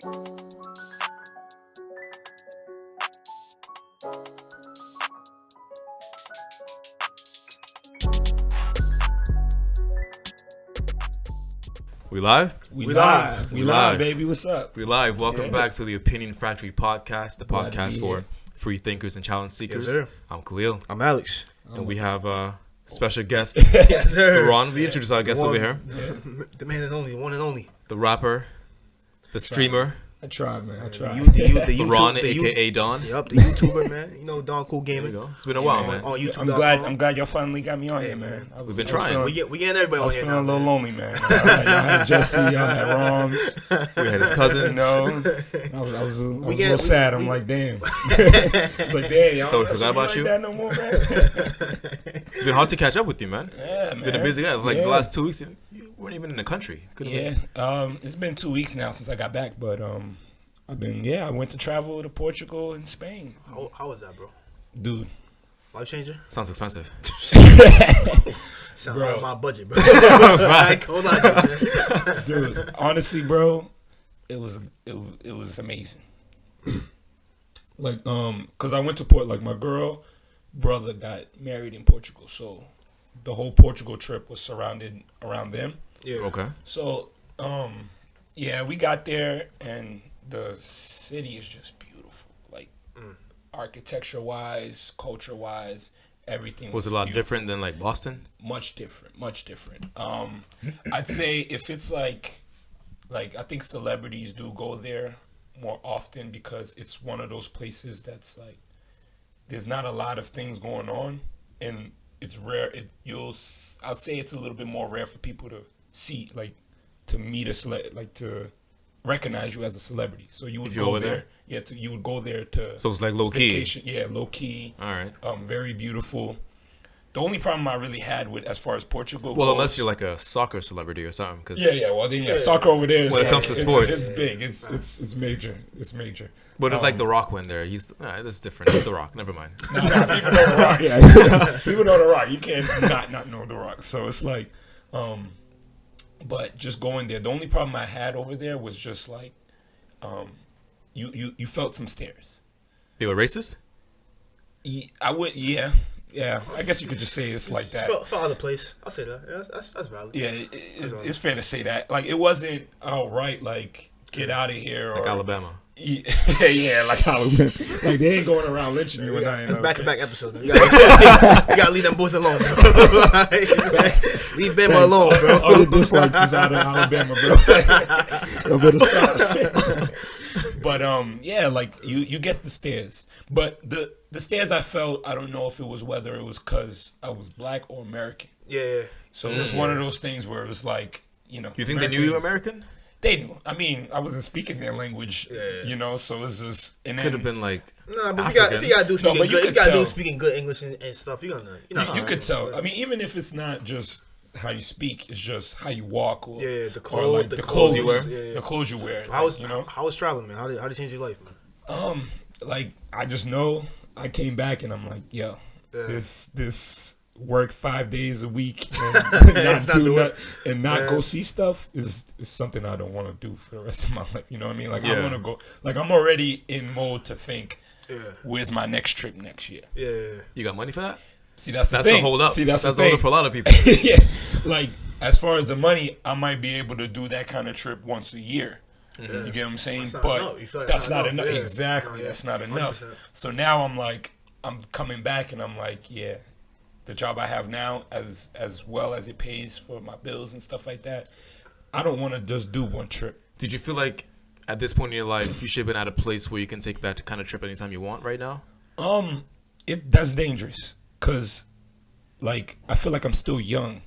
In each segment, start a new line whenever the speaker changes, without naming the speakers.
We live?
We live, baby. What's up?
We live. Welcome back to the Opinion Factory podcast, the podcast for free thinkers and challenge seekers.
Yes, sir.
I'm Khelil.
I'm Alex.
And we have a special guest,
Yes, sir.
Liron. We introduce our guest over here.
The man and only, one and only.
The rapper, the streamer,
I tried, man. I tried.
Liron, a.k.a. Don.
Yup, the YouTuber, man. You know, Don Cool
There you
Gaming.
go. It's been a while, man.
On YouTube.
I'm glad y'all finally got me on here, man.
We've been trying.
We getting everybody
I
on
was
here
feeling
now.
a little lonely, man. Y'all had Jesse, y'all had Roms,
We had his cousin.
you know. I was a little sad. I'm like, damn. I was like, damn, y'all
Thought we
don't
forgot about
like
you?
that no more, man.
It's been hard to catch up with you, man.
Yeah, man.
Been a busy guy. Like
Yeah.
the last 2 weeks, you weren't even in the country.
Yeah, it's been 2 weeks now since I got back, but I went to travel to Portugal and Spain.
How was that, bro?
Dude.
Life changer?
Sounds expensive.
Sound
Bro.
out of my budget, bro.
Right.
Hold on, man.
Dude, honestly, bro, it was amazing. Like, cause I went to my brother got married in Portugal, so the whole Portugal trip was surrounded around them.
Yeah.
Okay.
So, we got there and the city is just beautiful. Like, architecture wise, culture wise, everything
Was it a lot
beautiful.
different than like Boston?
Much different. I'd say if it's like I think celebrities do go there more often because it's one of those places that's like there's not a lot of things going on and it's rare. I'll say it's a little bit more rare for people to see, like, to meet to recognize you as a celebrity. So you would
If you're
go
over
there. Yeah, you would go there to
So it's like low key.
vacation. Yeah, low key.
All right.
Very beautiful. The only problem I really had with as far as Portugal
Well,
goes,
unless you're like a soccer celebrity or something. Cause
well then soccer over there is
When it comes to sports.
it's big. It's major. It's major.
But if like The Rock went there, that's different. It's The Rock. Never mind.
Nah, people know The Rock. Yeah, people know The Rock. You can't not know The Rock. So it's like, but just going there. The only problem I had over there was just like, you felt some stares.
They were racist?
Yeah. I guess you could just say it's like that.
For other place. I'll say that. Yeah, that's valid.
Yeah, it's fair to say that. Like, it wasn't like get out of here,
Like
or
Alabama.
yeah, like Alabama. Like, they ain't going around lynching you.
That's back-to-back episodes. You gotta leave them boys alone, bro. Leave Bama alone, bro.
All the dislikes is out of Alabama, bro. Yo, better stop. But like you get the stares. But the stares I felt, I don't know if it was whether it was because I was black or American.
Yeah.
So it was one of those things where it was like,
You think they knew you were American?
They knew. I mean, I wasn't speaking their language, so it's just... And
Could have been like
Nah, but
African.
if you gotta do speaking
but you
good, you
could
gotta do
tell.
speaking good English and stuff. You
could tell. I mean, even if it's not just how you speak, it's just how you walk, or
the
or
clothes,
like
the
clothes
you wear.
Yeah.
the clothes you wear.
How was
like,
how was traveling, man? How did it change your life, man?
Like, I just know I came back and I'm like, yo, this work 5 days a week and not go see stuff is something I don't want to do for the rest of my life. You know what I mean? Like, I want to go. Like, I'm already in mode to think, where's my next trip next year?
Yeah.
You got money for that?
See, that's the
the hold up.
See, that's
the
the
hold up
thing.
for a lot of people.
Yeah, like, as far as the money, I might be able to do that kind of trip once a year. You get what I'm saying?
That's not
But
enough. You feel like
that's
that's
not
not
enough.
enough. Yeah.
Exactly,
No, yeah.
that's not enough.
100%.
So now I'm like, I'm coming back and I'm like, yeah, the job I have now, as well as it pays for my bills and stuff like that, I don't want to just do one trip.
Did you feel like at this point in your life you should have been at a place where you can take that kind of trip anytime you want right now?
That's dangerous because, like, I feel like I'm still young,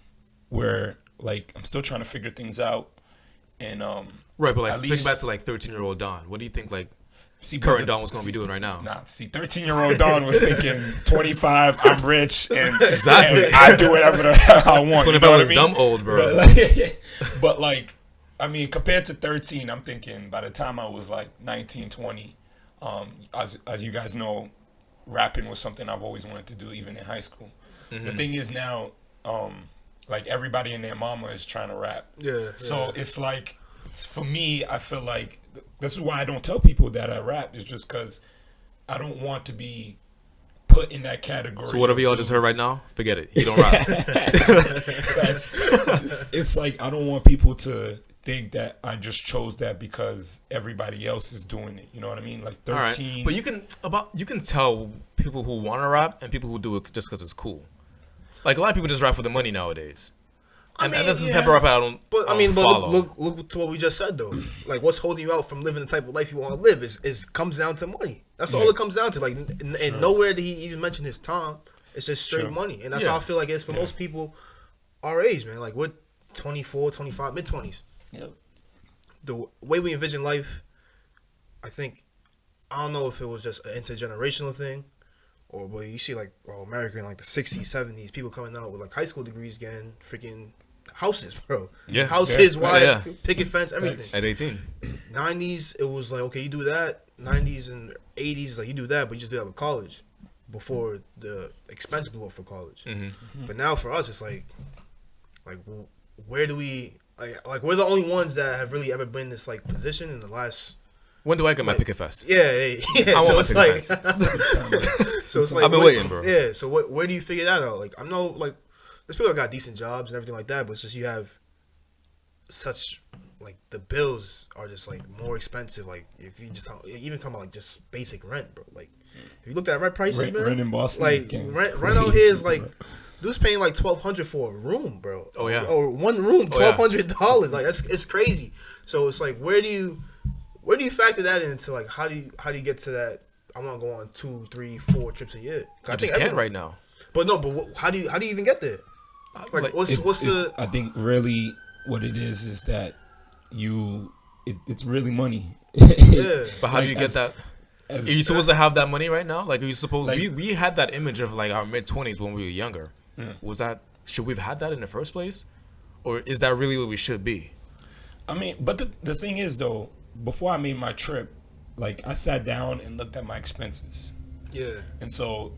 where like I'm still trying to figure things out, and
Right, but like
at
think
least-
back to like 13-year-old Don. What do you think like
see,
current Don was going to be doing right now?
Nah, see, 13-year-old Don was thinking 25, I'm rich, and,
Exactly.
and I do whatever the hell I want.
25
you know what
was
I mean?
dumb old, bro.
But like, I mean, compared to 13, I'm thinking by the time I was like 19, 20, as you guys know, rapping was something I've always wanted to do, even in high school. The thing is now, like, everybody and their mama is trying to rap.
Yeah.
So it's like, for me, I feel like this is why I don't tell people that I rap. It's just because I don't want to be put in that category.
So whatever y'all just heard right now, forget it. You don't rap.
It's like I don't want people to think that I just chose that because everybody else is doing it. You know what I mean? Like 13.
Right. But you can tell people who want to rap and people who do it just because it's cool. Like a lot of people just rap for the money nowadays. And that's the type of rap I don't.
But
follow.
look to what we just said though. Like, what's holding you out from living the type of life you want to live is comes down to money. That's all it comes down to. Like, and nowhere did he even mention his time. It's just straight money, and that's how I feel like it's for most people our age, man. Like we're 24, 25, mid 20s.
Yep.
The way we envision life, I don't know if it was just an intergenerational thing, or but you see like America in like the 60s, 70s, people coming out with like high school degrees getting freaking houses, bro.
Yeah.
Houses, wives, picket fence, everything.
At 18.
90s, it was like, okay, you do that. 90s and 80s, like you do that, but you just do that with college before the expense blew up for college. Mm-hmm. But now for us, it's like where do we, like we're the only ones that have really ever been in this like position in the last.
When do I get my picket fest?
Yeah.
I
so
want
it's
my
like,
picket fest.
so it's like
I've been waiting, bro.
Yeah. So where do you figure that out? Like I know like there's people that got decent jobs and everything like that, but it's just you have such like the bills are just like more expensive. Like if you just even talking about like just basic rent, bro. Like if you look at rent prices, man,
rent in Boston,
like rent out here is like dude's paying like $1,200 for a room, bro.
Oh yeah,
or one room, $1,200. Like it's crazy. So it's like where do you factor that into? Like how do you get to that? I want to go on 2, 3, 4 trips a year.
I just can't right now.
But no, how do you even get there? Like what's the?
I think really what it is that it's really money.
Yeah.
But how do you get that? Are you supposed to have that money right now? Like, are you supposed? Like, we had that image of like our mid-20s when we were younger. Was that? Should we have had that in the first place, or is that really what we should be?
I mean, but the thing is though, before I made my trip, like I sat down and looked at my expenses.
Yeah.
And so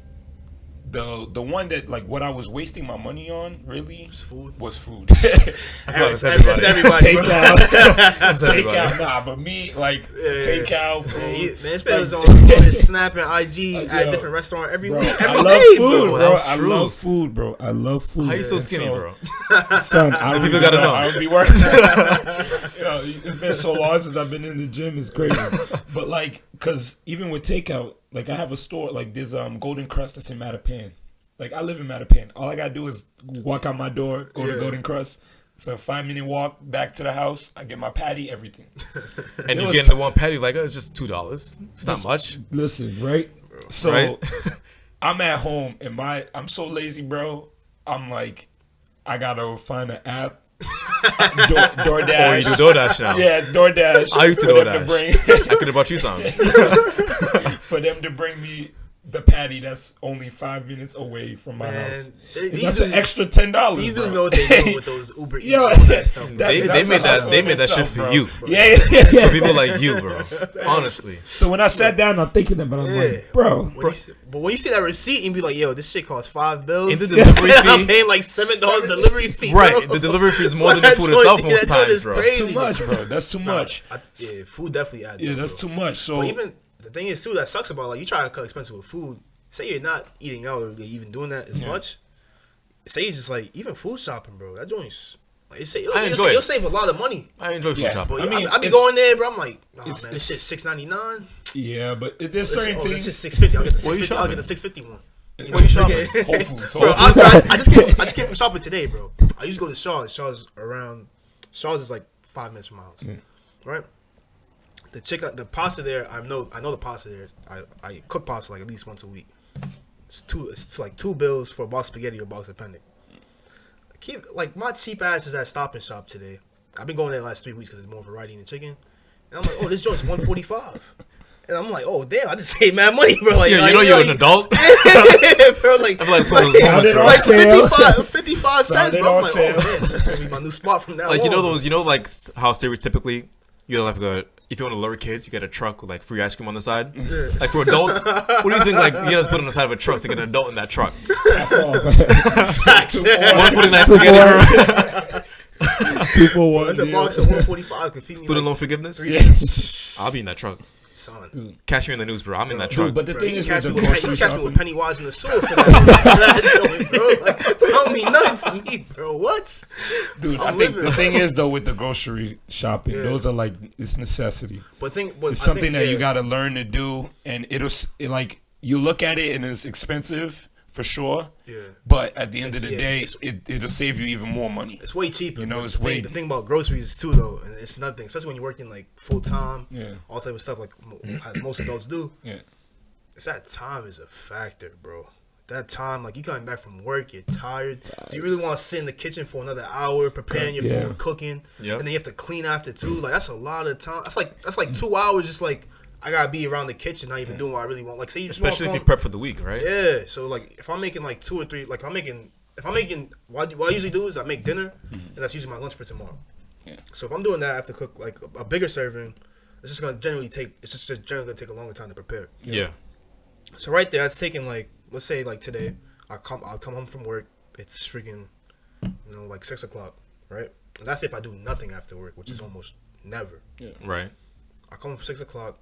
the one that like what I was wasting my money on really was food.
That's everybody.
Takeout, nah, but me like takeout food.
Man, it's on his Snap and IG at different restaurant every week.
I love food, bro. I love food, bro. I love food.
How you so skinny, bro?
Son,
people gotta know.
I would be working. It's been so long since I've been in the gym. It's crazy. But like, cause even with takeout, like I have a store, like there's Golden Crust that's in Mattapan. Like I live in Mattapan. All I gotta do is walk out my door, go to Golden Crust. It's a 5-minute walk back to the house. I get my patty, everything.
And you get the one patty like it's just $2. It's not much.
Listen, right? So
right?
I'm at home and I'm so lazy, bro. I'm like, I gotta find an app. DoorDash.
Oh, you do DoorDash now?
Yeah, DoorDash.
I used to DoorDash. I could have brought you some.
For them to bring me the patty that's only 5 minutes away from my house. That's an extra $10.
These dudes know what they do with those Uber Eats and all that stuff.
They made that shit for
bro.
you.
Yeah.
For people like you, bro. Honestly.
So when I sat down, I'm thinking about it. I'm like, bro.
But when you see that receipt and be like, yo, this shit costs $5.
And the delivery fee.
I'm paying like $7 delivery fee. Bro.
Right. The delivery fee is more than the food itself most times, bro.
That's too much, bro. That's too much.
Yeah, food definitely adds up.
Yeah, that's too much. So
even the thing is too that sucks about like you try to cut expensive with food. Say you're not eating out or even doing that as much. Say you just like even food shopping, bro. That joint's like you'll save a lot of money.
I enjoy food shopping.
But I be going there, bro. I'm like, nah, man, this shit's $6.99.
Yeah, but there's certain things.
This is $6.50. I'll get the $6.50. I'll get the $6.50 one.
What are you shopping?
Whole Foods.
Bro, I just came from shopping today, bro. I used to go to Shaw's. Shaw's is like 5 minutes from my house, right? The pasta there, I know the pasta there. I cook pasta like at least once a week. It's like $2 for a box of spaghetti or a box of penne. Like my cheap ass is at Stop and Shop today. I've been going there the last 3 weeks because there's more variety in the chicken. And I'm like, oh, this joint's $145. And I'm like, oh damn, I just saved mad money, bro. Like,
yeah, you're an adult.
Yeah, bro. Like,
I feel
like 55 cents, bro. I'm like, oh man, this is gonna be my new spot from now on.
Like like how stereotypically you have if you want to lure kids, you get a truck with like free ice cream on the side. Yeah. Like for adults, what do you think? Like you have to put on the side of a truck to get an adult in that truck. 149 spaghetti.
2 for 1.
That's a box of $145.
Student loan forgiveness.
Yeah.
I'll be in that truck.
Son.
Dude.
Catch me in the news, bro. I'm in that truck.
But the thing is,
catch
with
me
the grocery
with
shopping,
Pennywise in the sewer for that, bro. Like, that don't mean nothing to me, bro. What?
dude,
I'm
I think
living,
the
bro.
thing is though with the grocery shopping,
Yeah.
those are like it's necessity.
But
It's
I
something
think,
that
yeah.
you got to learn to do, and like you look at it and it's expensive for sure.
Yeah.
But at the end of the
It's-
day, it'll save you even more money.
It's way cheaper.
You know,
but
it's way-
the thing about groceries too, though, and it's nothing. Especially when you're working like full time,
Yeah.
all type of stuff like as most adults do.
Yeah.
It's that time is a factor, bro. That time, like you coming back from work, you're tired. Do you really want to sit in the kitchen for another hour preparing your
Yeah.
food, cooking,
Yep.
and then you have to clean after too? Like that's a lot of time. That's like 2 hours. Just like I gotta be around the kitchen, not even doing what I really want. Like say you just
Especially if
wanna
you prep for the week, right?
yeah. So like if I'm making like 2 or 3, like if I'm making what I usually do is I make dinner, and that's usually my lunch for tomorrow.
Yeah.
So if I'm doing that, I have to cook like a bigger serving. It's just generally gonna take a longer time to prepare.
Yeah.
So right there, it's taking like, let's say like today, I'll come home from work. It's freaking, like 6 o'clock, right? And that's if I do nothing after work, which is almost never.
Right.
I come home 6 o'clock,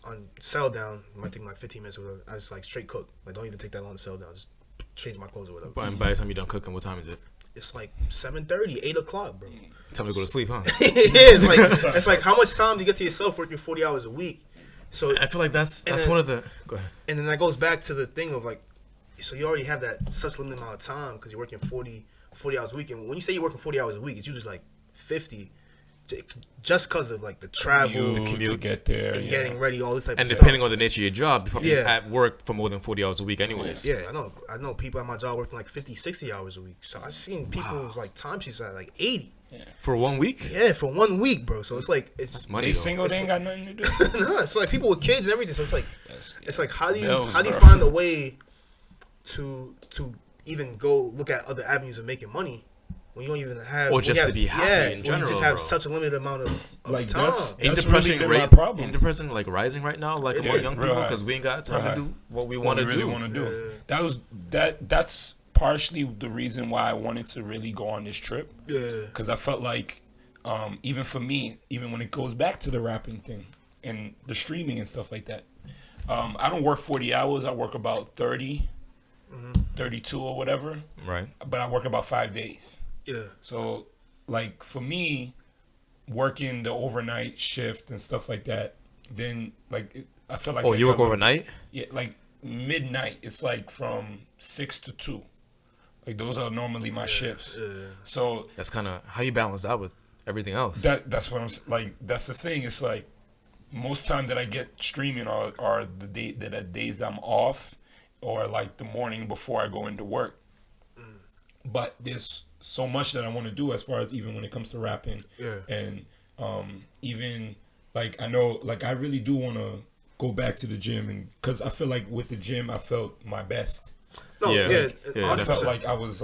on settle down. It might take me like 15 minutes or whatever. I just like straight cook. Like don't even take that long to settle down. Just change my clothes or whatever.
But by the time you're done cooking, what time is it?
It's like 7:30, 8 o'clock, bro.
Time to go to sleep, huh?
Yeah, it's like how much time do you get to yourself working 40 hours a week? So
I feel like that's
then-
one of the. Go ahead.
And then that goes back to the thing of like, so you already have that such limited amount of time because you're working 40 hours a week. And when you say you're working 40 hours a week, it's usually like 50, just because of like the travel,
The commute to get there,
and getting ready, all this type
And
of
depending
stuff.
on the nature of your job, you're probably
Yeah.
at work for more than 40 hours a week, anyways.
Yeah, I know people at my job working like 50, 60 hours a week. So I've seen people's like timesheets at like 80.
For 1 week?
Yeah, for 1 week, bro. So it's like
That's money.
They
though.
single, they ain't got nothing to do.
no, it's like people with kids and everything. So it's like how do you
Bills,
how do you
bro.
find a way to even go look at other avenues of making money when you don't even have
Or
when
just
you
to
have,
be happy in
when
general,
you just have
bro.
such a limited amount of
Like,
time.
that's-
Ain't
That's
depression
really been my
raising?
problem.
Ain't depression like rising right now, like among young
real
people,
high.
because we ain't got time
Real
to
high.
do what we
What
want
we
to
really
do.
want to do.
Yeah.
That's partially the reason why I wanted to really go on this trip.
Yeah.
Because I felt like, even for me, even when it goes back to the rapping thing and the streaming and stuff like that, I don't work 40 hours. I work about 30, 32 or whatever.
Right.
But I work about 5 days.
Yeah.
So, like, for me, working the overnight shift and stuff like that, then, like, I feel like...
Oh,
I
you work
got,
overnight?
Yeah, like, midnight. It's, like, from 6 to 2. Like, those are normally my shifts.
Yeah.
So,
That's kind of how you balance that with everything else.
that's what I'm... Like, that's the thing. It's, like, most time that I get streaming are the days that I'm off or, like, the morning before I go into work. But there's so much that I want to do as far as even when it comes to rapping.
Yeah.
And even like I know like I really do want to go back to the gym, and because I feel like with the gym I felt my best.
No,
Yeah.
yeah.
Yeah,
I felt
100%.
like I was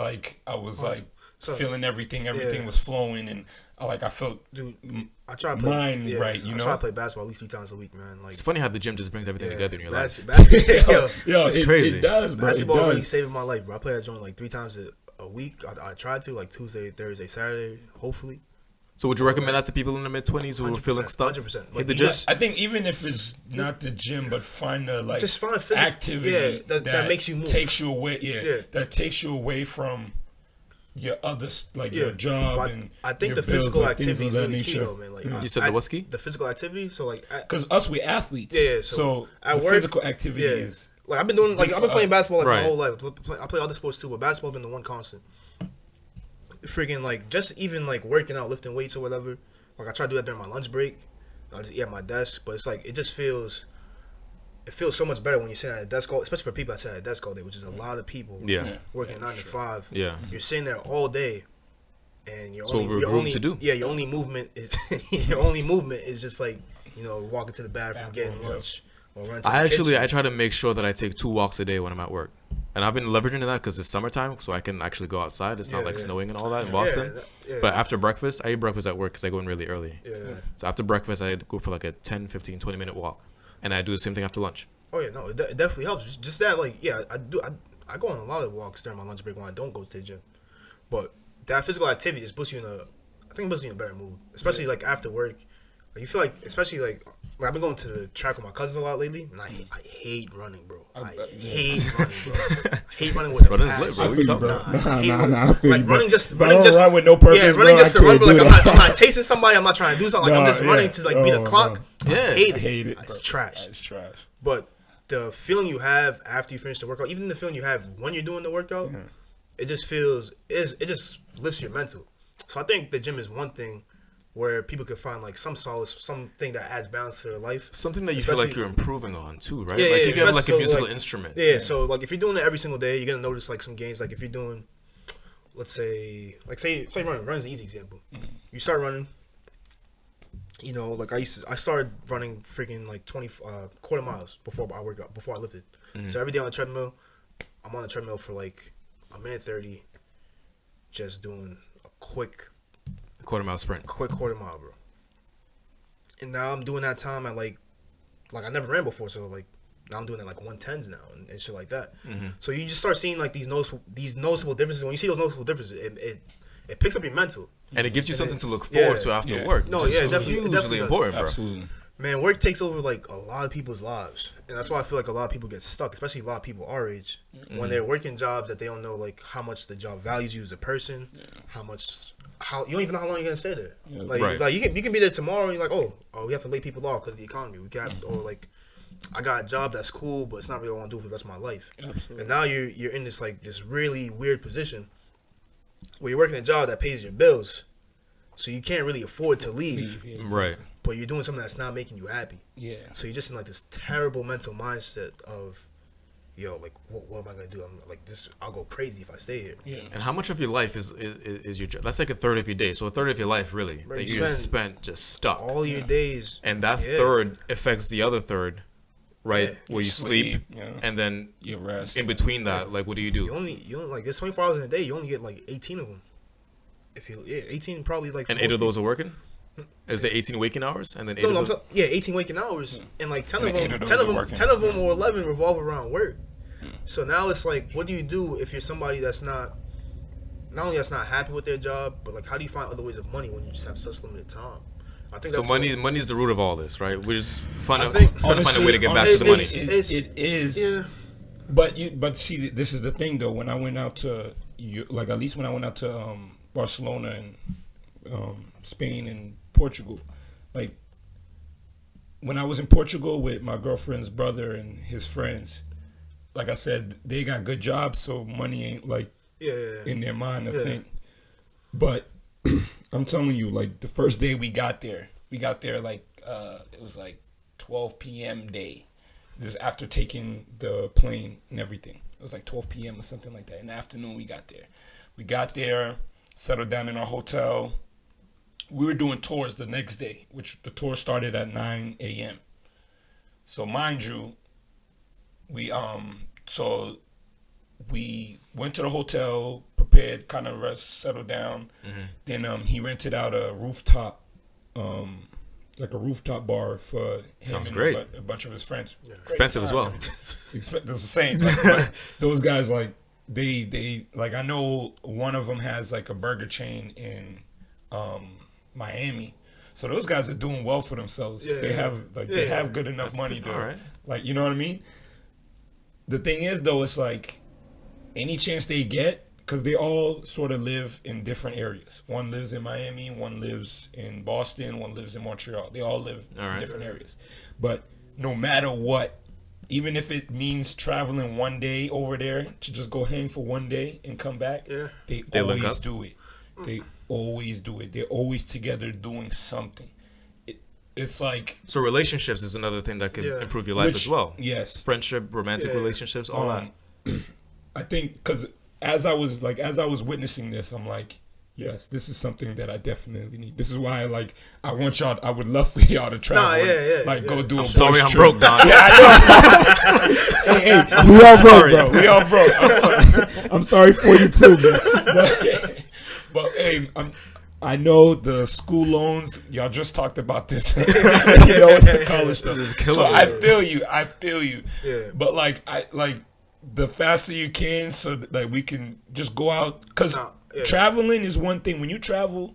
So-
feeling everything
Yeah.
was flowing, and I felt
Dude, I try to play,
mind right, you
I
know?
try to play basketball at least 3 times a week, man. Like
It's funny how the gym just brings everything together in your life.
Basketball,
yo,
It's
it,
crazy.
it does, bro.
basketball
it
really
does.
saving my life, bro. I play that joint like 3 times a week. I try to like Tuesday, Thursday, Saturday, hopefully.
So would you recommend that to people in their mid-20s who are feeling stuck?
100%.
Hit
Like,
the
you
gym?
just-
I think even if it's not the gym, but find a like
Just find a physical-
activity
yeah, that makes you move.
takes you away.
Yeah.
That takes you away from your other your
Yeah,
job
but
and
I think
your
the
bills,
physical
like, things
activity
of
is
that
really key,
nature.
though, man. Like
You said the what ski?
The physical activity. So like,
Because us we athletes.
Yeah,
So,
so
the
at work-
physical activity
yeah.
is
Like I've been doing,
It's
like
big
I've been
for
playing
us.
basketball like
Right.
my whole life. I play other sports too, but basketball's been the one constant. Freaking like just even like working out, lifting weights or whatever. Like I try to do that during my lunch break. I just eat at my desk, but it's like it feels so much better when you're sitting at a desk all, especially for people that sit at a desk all day, which is a lot of people.
Yeah.
Working 9 to 5.
Yeah.
You're sitting there all day, and
That's what we're groomed to do.
Yeah, your only movement is just like walking to the bathroom, getting
Bathroom,
lunch. Or run to
I
the kitchen.
try to make sure that I take 2 walks a day when I'm at work. And I've been leveraging that because it's summertime, so I can actually go outside. It's not
Yeah,
like
yeah.
snowing and all that in Boston.
Yeah.
But after breakfast, I eat breakfast at work because I go in really early.
Yeah.
So after breakfast, I go for like a 10, 15, 20-minute walk. And I do the same thing after lunch.
Oh yeah, no, it definitely helps. Just that, like, yeah, I do. I go on a lot of walks during my lunch break when I don't go to the gym. But that physical activity just puts you in a better mood, especially like after work. You feel like, especially like I've been going to the track with my cousins a lot lately, and I hate running, bro. I hate running, bro. I hate running with
Running is lit, bro.
I feel you, bro.
Nah.
I feel
like
you, bro.
running just
If I don't run with no purpose,
yeah, running
bro,
just
I
to run,
can't
but like
do
I'm not chasing somebody. I'm not trying to do something. Like I'm just running to like beat the clock.
Yeah.
I hate it.
Bro.
It's trash.
It's trash.
But the feeling you have after you finish the workout, even the feeling you have when you're doing the workout, it just it just lifts your mental. So I think the gym is one thing where people can find like some solace, something that adds balance to their life.
Something that you feel like you're improving on too, right?
Yeah,
like
yeah,
if you have like a musical instrument.
Yeah, so like if you're doing it every single day, you're gonna notice like some gains. Like if you're doing, let's say running. Running's an easy example. You start running. You know, like I started running freaking like 20 quarter miles before I work out, before I lifted. So every day on the treadmill, I'm on the treadmill for like a minute 30, just doing a quick
quarter-mile sprint.
Quick quarter mile, bro. And now I'm doing that time at like I never ran before, so like now I'm doing it like 110s now and shit like that. So you just start seeing like these noticeable differences. When you see those noticeable differences, it picks up your mental.
And it gives you something to look forward to after work.
No,
definitely
definitely
important, bro.
Absolutely.
Man, work takes over like a lot of people's lives, and that's why I feel like a lot of people get stuck, especially a lot of people our age, when they're working jobs that they don't know like how much the job values you as a person, how you don't even know how long you're gonna stay there. Like you can be there tomorrow, and you're like, oh, we have to lay people off because of the economy. We got or like I got a job that's cool, but it's not really what I want to do for the rest of my life.
Absolutely.
And now you're in this like this really weird position where you're working a job that pays your bills, so you can't really afford to leave.
Right.
But you're doing something that's not making you happy.
Yeah.
So you're just in like this terrible mental mindset of, yo, like what am I gonna do? I'm like this. I'll go crazy if I stay here.
Yeah.
And how much of your life is your job? That's like a third of your day. So a third of your life, really,
Right,
that you spent just stuck.
All your days.
And that third affects the other third, right?
Yeah.
Where you sleep,
yeah.
and then
You rest.
in between that, like, what do you do?
You only like there's 24 hours in a day. You only get like 18 of them. If you 18 probably like.
And 8 of those are working. Is it 18 waking hours and then 8 of those?
18 waking hours, and like 10 of them,
10
10 of them or 11 revolve around work. So now it's like, what do you do if you're somebody that's not only that's not happy with their job, but like how do you find other ways of money when you just have such limited time? I think
so.
That's
money is the root of all this, right? We're just trying to
Honestly,
find a way to get back to the money.
It is.
Yeah.
But see, this is the thing though. When I went out to like at least when I went out to Barcelona and Spain and Portugal, like when I was in Portugal with my girlfriend's brother and his friends, like I said, they got good jobs, so money ain't like in their mind, I think. But I'm telling you, like the first day we got there like it was like 12 p.m. day, just after taking the plane and everything. It was like 12 p.m. or something like that. In the afternoon, we got there, settled down in our hotel. We were doing tours the next day, which the tour started at 9 a.m. So mind you, we went to the hotel, prepared, kind of rest, settled down. Then he rented out a rooftop, like a rooftop bar for him
Sounds
and
great.
a bunch of his friends.
Expensive as well.
That's what I'm saying. Like, those guys, like they like I know one of them has like a burger chain in Miami. So those guys are doing well for themselves. They have good enough money to like, you know what I mean? The thing is though, it's like any chance they get, because they all sort of live in different areas. One lives in Miami, one lives in Boston, one lives in Montreal. They all live in different areas. But no matter what, even if it means traveling one day over there to just go hang for one day and come back, they always do it. They always do it. They're always together doing something. It's like...
So relationships is another thing that can improve your life as well.
Yes.
Friendship, romantic relationships, all that.
I think because as I was witnessing this, I'm like, yes, this is something that I definitely need. This is why I want y'all. I would love for y'all to travel. Go do a boys
sorry, I'm
trip.
broke, Don.
Hey, we all broke, bro. We all broke. I'm sorry. I'm sorry for you too, man. But hey, I know the school loans. Y'all just talked about this. You know, the college stuff. So I feel you. Yeah. But the faster you can, so that we can just go out. Because traveling is one thing. When you travel,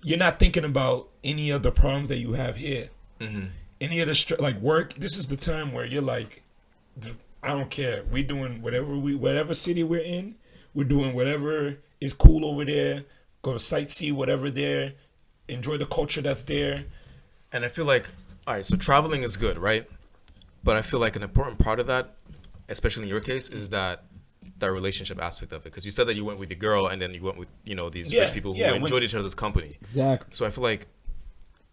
you're not thinking about any of the problems that you have here. Any of the like work. This is the time where you're like, I don't care. We doing whatever city we're in. We're doing whatever is cool over there. Go to sightsee whatever there. Enjoy the culture that's there.
And I feel like, all right, so traveling is good, right? But I feel like an important part of that, especially in your case, is that relationship aspect of it. Because you said that you went with your girl and then you went with, these rich people who enjoyed each other's company.
Exactly.
So I feel like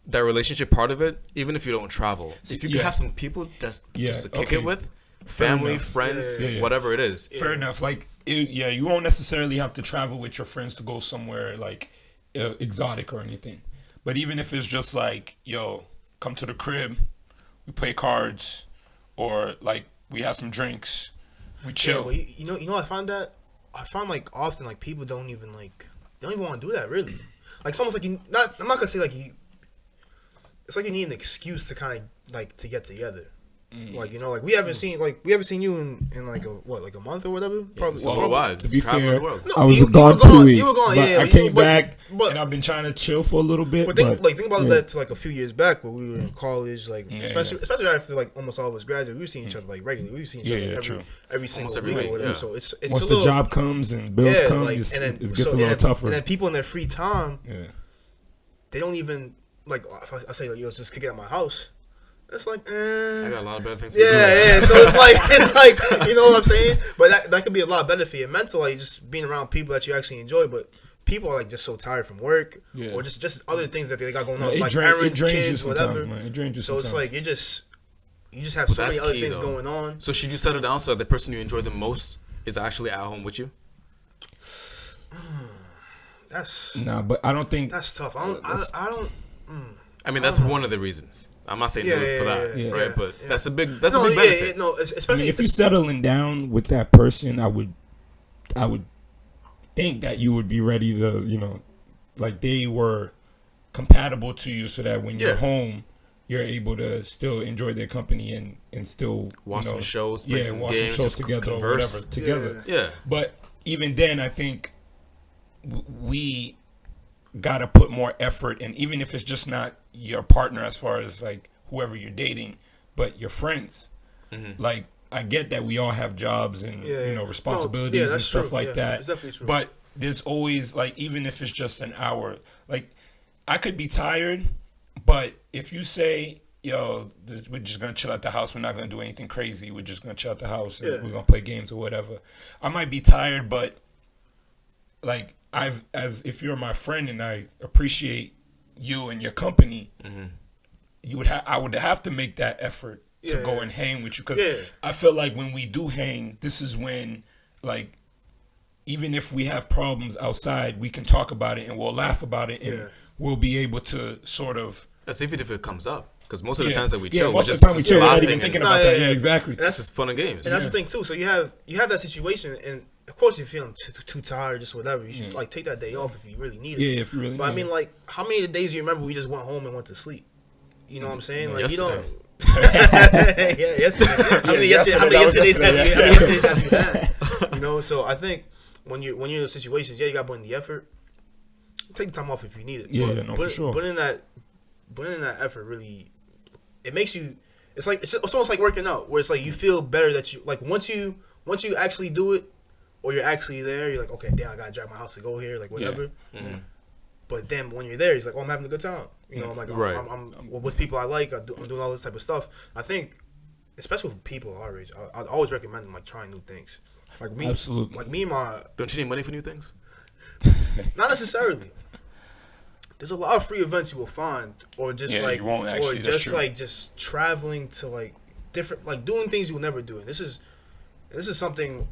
that relationship part of it, even if you don't travel, if you can have some people just to kick it with, family, friends, whatever it is.
Fair enough. Like, you won't necessarily have to travel with your friends to go somewhere like exotic or anything. But even if it's just like, yo, come to the crib, we play cards, or like we have some drinks, we chill.
Yeah, well, I find like often like people don't even want to do that really. Like it's almost like I'm not gonna say like it's like you need an excuse to kind of like to get together. Like like we haven't seen you in like a month or whatever. Probably.
Worldwide.
To be fair,
No,
I was gone 2 weeks. You were gone, I came back and I've been trying to chill for a little bit.
But think about that to like a few years back when we were in college, like especially after like almost all of us graduated, we were seeing each other like regularly. We were seeing each other every single week or whatever. So it's
once
a little,
the job comes and bills come, it gets a little tougher.
And then people in their free time, they don't even like. If I say like, yo, just kick it at my house. It's like,
I got a lot of better things to do.
Yeah. So it's like, you know what I'm saying? But that could be a lot better for your mental, like just being around people that you actually enjoy. But people are like just so tired from work or just other things that they got going on, like errands, kids, whatever.
It drains you
so it's like you just have so many other things going on.
So should you settle down so that the person you enjoy the most is actually at home with you?
But I don't think
that's tough. I don't.
I mean, that's one of the reasons. I'm not saying for that, right? But that's a big benefit.
Especially
if you're settling down with that person, I would think that you would be ready to, like they were compatible to you, so that when you're home, you're able to still enjoy their company and still
watch some shows,
watch some shows together or whatever together.
Yeah.
But even then, I think we gotta put more effort, and even if it's just not your partner as far as like whoever you're dating, but your friends. Like I get that we all have jobs and responsibilities and stuff like that.
That's definitely true.
But there's always like, even if it's just an hour, like I could be tired, but if you say, yo, we're just gonna chill at the house, we're not gonna do anything crazy, we're just gonna chill at the house and we're gonna play games or whatever. I might be tired, but like as if you're my friend and I appreciate you and your company, I would have to make that effort to go and hang with you, because I feel like when we do hang, this is when, like, even if we have problems outside, we can talk about it and we'll laugh about it and we'll be able to sort of.
That's even if it comes up, because most of the times that we chill,
most of the time we chill, we're not even thinking about that. Yeah, exactly.
And that's just fun and games.
And that's the thing too. So you have that situation, and of course, if you're feeling too tired, just whatever, you should like take that day off if you really need it.
Yeah, if you really need it.
But I mean, like, how many days do you remember we just went home and went to sleep? You know what I'm saying? Like,
yesterday.
you don't. Yesterday. How many yesterdays have you had? You know, so I think when you're in those situations, you got to put in the effort. Take the time off if you need it.
For sure.
Put in that effort really. It makes you. It's almost like working out, where it's like you feel better that you like once you actually do it, or you're actually there. You're like, okay, damn, I gotta drive my house to go here, like whatever. But then when you're there, he's like, oh, I'm having a good time. You know, I'm like, I'm with people I like. I'm doing all this type of stuff. I think, especially with people our age, I'd always recommend them like trying new things. Like me,
absolutely.
Like me and my.
Don't you need money for new things?
Not necessarily. There's a lot of free events you will find, or just just traveling to like different, like doing things you will never do. And this is something.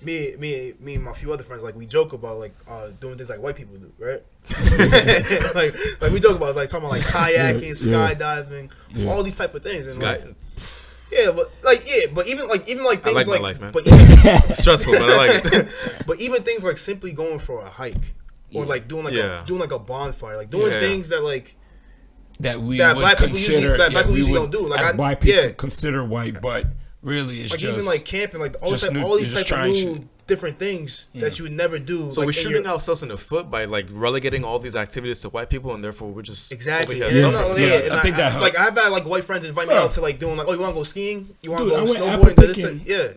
me and my few other friends, like we joke about like doing things like white people do, right? like we joke about like talking about like kayaking, skydiving, all these type of things, and but even things
I like
like
my life, man.
but even,
it's stressful, but I like it.
But even things like simply going for a hike, or like doing like a bonfire, like doing things that like
that we
that
would
black people
consider
usually, that black people usually don't do. Like
black people consider white, but really it's
like
just
even like camping, like all these type of new different things that you would never do.
So
like,
we're shooting ourselves in the foot by like relegating all these activities to white people, and therefore we're just over here suffering.
I think that helps.
Like I've had like white friends invite me out to like doing like, oh, you want to go skiing? You want to
Dude,
go
I went
snowboarding?
apple picking.
Yeah.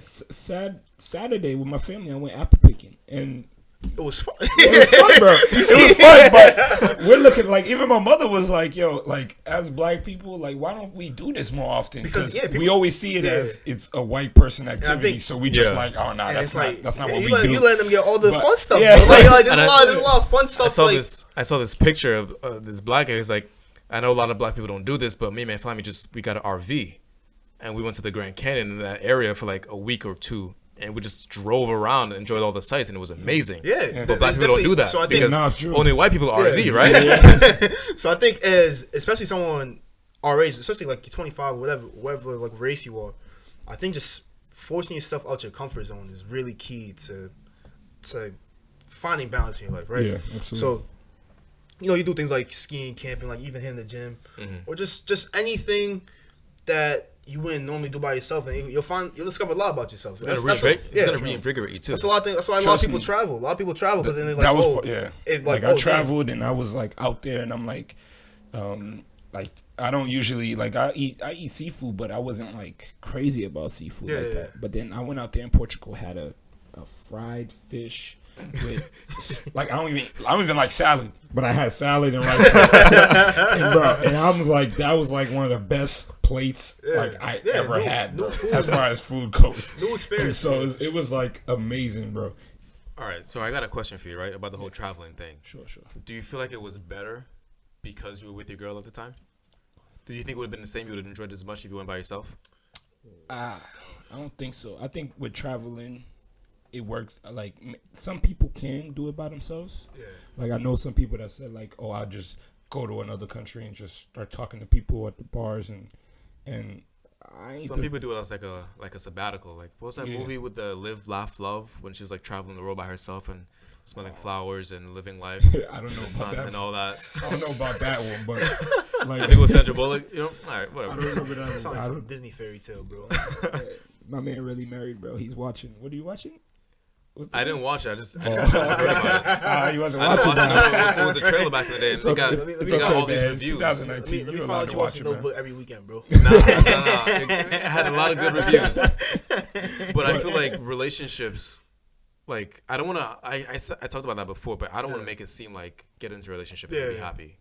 Saturday with my family, I went apple picking, and
it was fun.
it was fun, bro. It was fun, but we're looking like even my mother was like, "Yo, like as black people, like why don't we do this more often? Because we always see it as it's a white person activity, so we just like, oh no, that's not what we do.
You letting them get all the fun stuff. Yeah. Like there's a lot of fun stuff.
I saw this picture of this black guy. He's like, I know a lot of black people don't do this, but me and my family we got an RV, and we went to the Grand Canyon in that area for like a week or two. And we just drove around and enjoyed all the sights, and it was amazing.
Yeah,
but black people don't do that
so I think,
because only white people are RV, right?
So I think especially someone our age, especially like you're 25 or whatever like race you are, I think just forcing yourself out your comfort zone is really key to finding balance in your life, right?
Yeah, absolutely.
So you do things like skiing, camping, like even hitting the gym, or just anything that you wouldn't normally do by yourself, and you'll discover a lot about yourself. So
it's gonna reinvigorate you too.
That's a lot of things. That's why a lot of people travel. A lot of people travel because then they're like,
I traveled and I was like out there, and I'm like I don't usually like I eat seafood, but I wasn't like crazy about seafood like that. But then I went out there in Portugal, had a fried fish. With, like I don't even like salad, but I had salad and rice, and I was like, that was like one of the best plates I ever had, bro, as far as food goes.
New experience.
And so it was like amazing, bro.
All right, so I got a question for you, right, about the whole traveling thing.
Sure.
Do you feel like it was better because you were with your girl at the time? Do you think it would have been the same? You would have enjoyed it as much if you went by yourself?
I don't think so. I think with traveling, it worked. Like some people can do it by themselves. Yeah. Like I know some people that said like, oh, I'll just go to another country and just start talking to people at the bars and
some people do it as like a sabbatical. Like what was that movie with the Live, Laugh, Love when she's like traveling the world by herself and smelling flowers and living life?
I don't know
about that and all that.
I don't know about that one, but like
I think it was Sandra Bullock. All right, whatever.
I don't remember that. It sounds like some Disney fairy tale, bro.
My man really married, bro. He's watching. What are you watching?
I didn't watch it. I just heard about it.
He wasn't watching that.
It was a trailer back in the day, and they got all these reviews.
2019.
Let me follow you watching Notebook every weekend, bro.
Nah. It had a lot of good reviews. But I feel like relationships, like I don't want to. I talked about that before, but I don't want to make it seem like get into a relationship and be happy.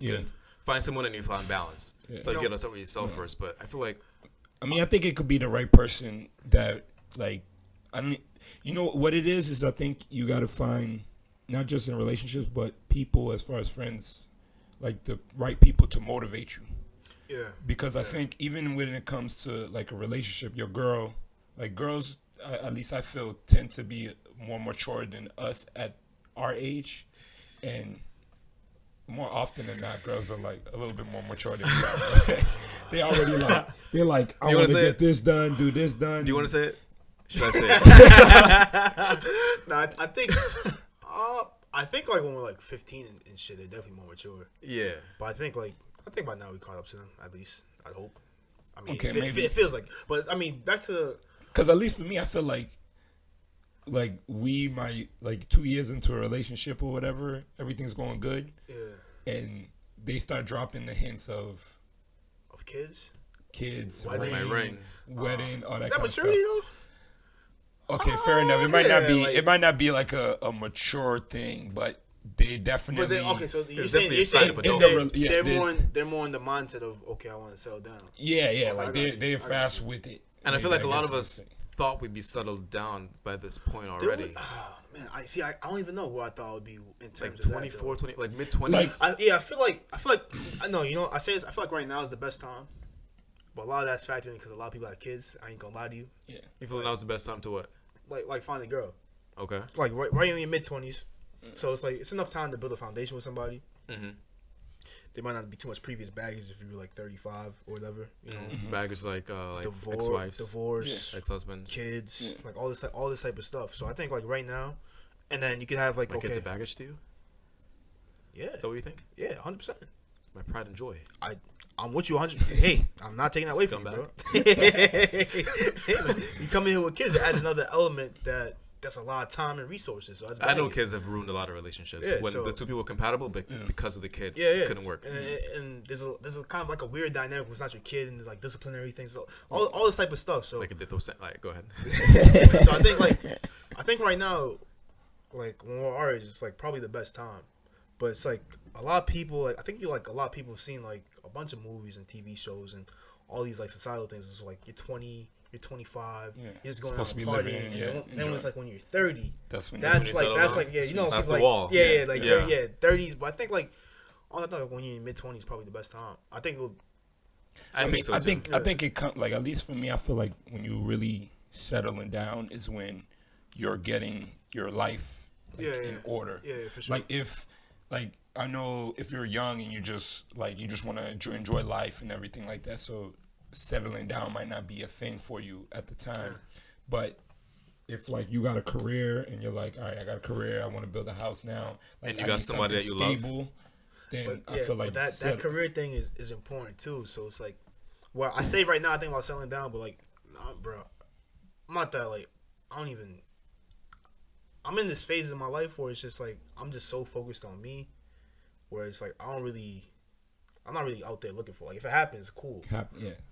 Find someone and you find balance. Like get us up with yourself first. But I feel like,
I think it could be the right person that like you know what it is I think you got to find, not just in relationships, but people as far as friends, like the right people to motivate you. Yeah. Because I think even when it comes to like a relationship, your girl, like girls, at least I feel, tend to be more mature than us at our age. And more often than not, girls are like a little bit more mature than we are. They already like, they're like, I want to get this done, do this done.
Do you want to say it? Should I say it?
No, I think like when we're like 15 and shit, they're definitely more mature.
Yeah.
But I think by now we caught up to them, at least. I hope. I mean,
okay,
it feels like. But I mean, back to the.
Because at least for me, I feel like we might, like 2 years into a relationship or whatever, everything's going good. Yeah. And they start dropping the hints of
kids,
wedding,
all that.
Is that
kind
maturity
of
though?
Okay, fair enough. It might not be. It might not be like a mature thing, but they definitely.
But then, okay, so you're saying they're more in the mindset of I want to settle down.
Yeah, like they're fast with it.
And I feel like a lot of us thought we'd be settled down by this point already.
Man, I don't even know where I thought I would be in terms
like
of
24, 20, like mid 20s.
I feel like I know. I say this. I feel like right now is the best time. But a lot of that's factoring because a lot of people have kids. I ain't gonna lie to you.
Yeah. You feel like now's the best time to what?
Like find a girl.
Okay.
Like right in your mid 20s. So it's like it's enough time to build a foundation with somebody. Mm-hmm. There might not be too much previous baggage if you're like 35 or whatever. You know,
baggage like
divorce,
ex-husbands,
kids, like all this type of stuff. So I think like right now, and then you could have like
kids are baggage to you. Yeah. Is that what you think?
Yeah, 100%.
My pride and joy.
I'm with you 100. Hey, I'm not taking that away from you, bro. You come in here with kids, it adds another element that that's a lot of time and resources. So that's
I know
baggage.
kids have ruined a lot of relationships
Yeah,
when
so-
the two people were compatible, but because of the kid,
Yeah,
it couldn't work.
And there's a kind of like a weird dynamic where it's not your kid and there's like disciplinary things, so all this type of stuff. So
Like a ditto. Like, go ahead.
so I think right now, like when we're our age, it's like probably the best time. But it's like a lot of people, like I think a lot of people have seen like a bunch of movies and TV shows and all these like societal things. It's like you're 20, you're 25, you're just going out and partying. And then when it's like when you're 30,
That's when
that's
you
like
settle
that's
down.
like you know
That's
like,
the wall.
Yeah, like
Yeah.
30s. But I think like I thought when you're in mid 20s is probably the best time. I think it would.
I think so.
I
too.
think it comes like, at least for me, I feel like when you really settling down is when you're getting your life in order.
Yeah, for sure.
Like if like I know if you're young and you just want to enjoy life and everything like that, so settling down might not be a thing for you at the time. But if like you got a career and you're like, all right, I got a career, I want to build a house now, like,
And you
I
got
need
somebody that
something
you love.
then
But,
I feel like
but that career thing is important too. So it's like, well, I say right now I think about settling down, but like, nah, bro, I'm not that like I'm in this phase of my life where it's just like I'm just so focused on me, where it's like I'm not really out there looking for, like, if it happens, cool.
yeah.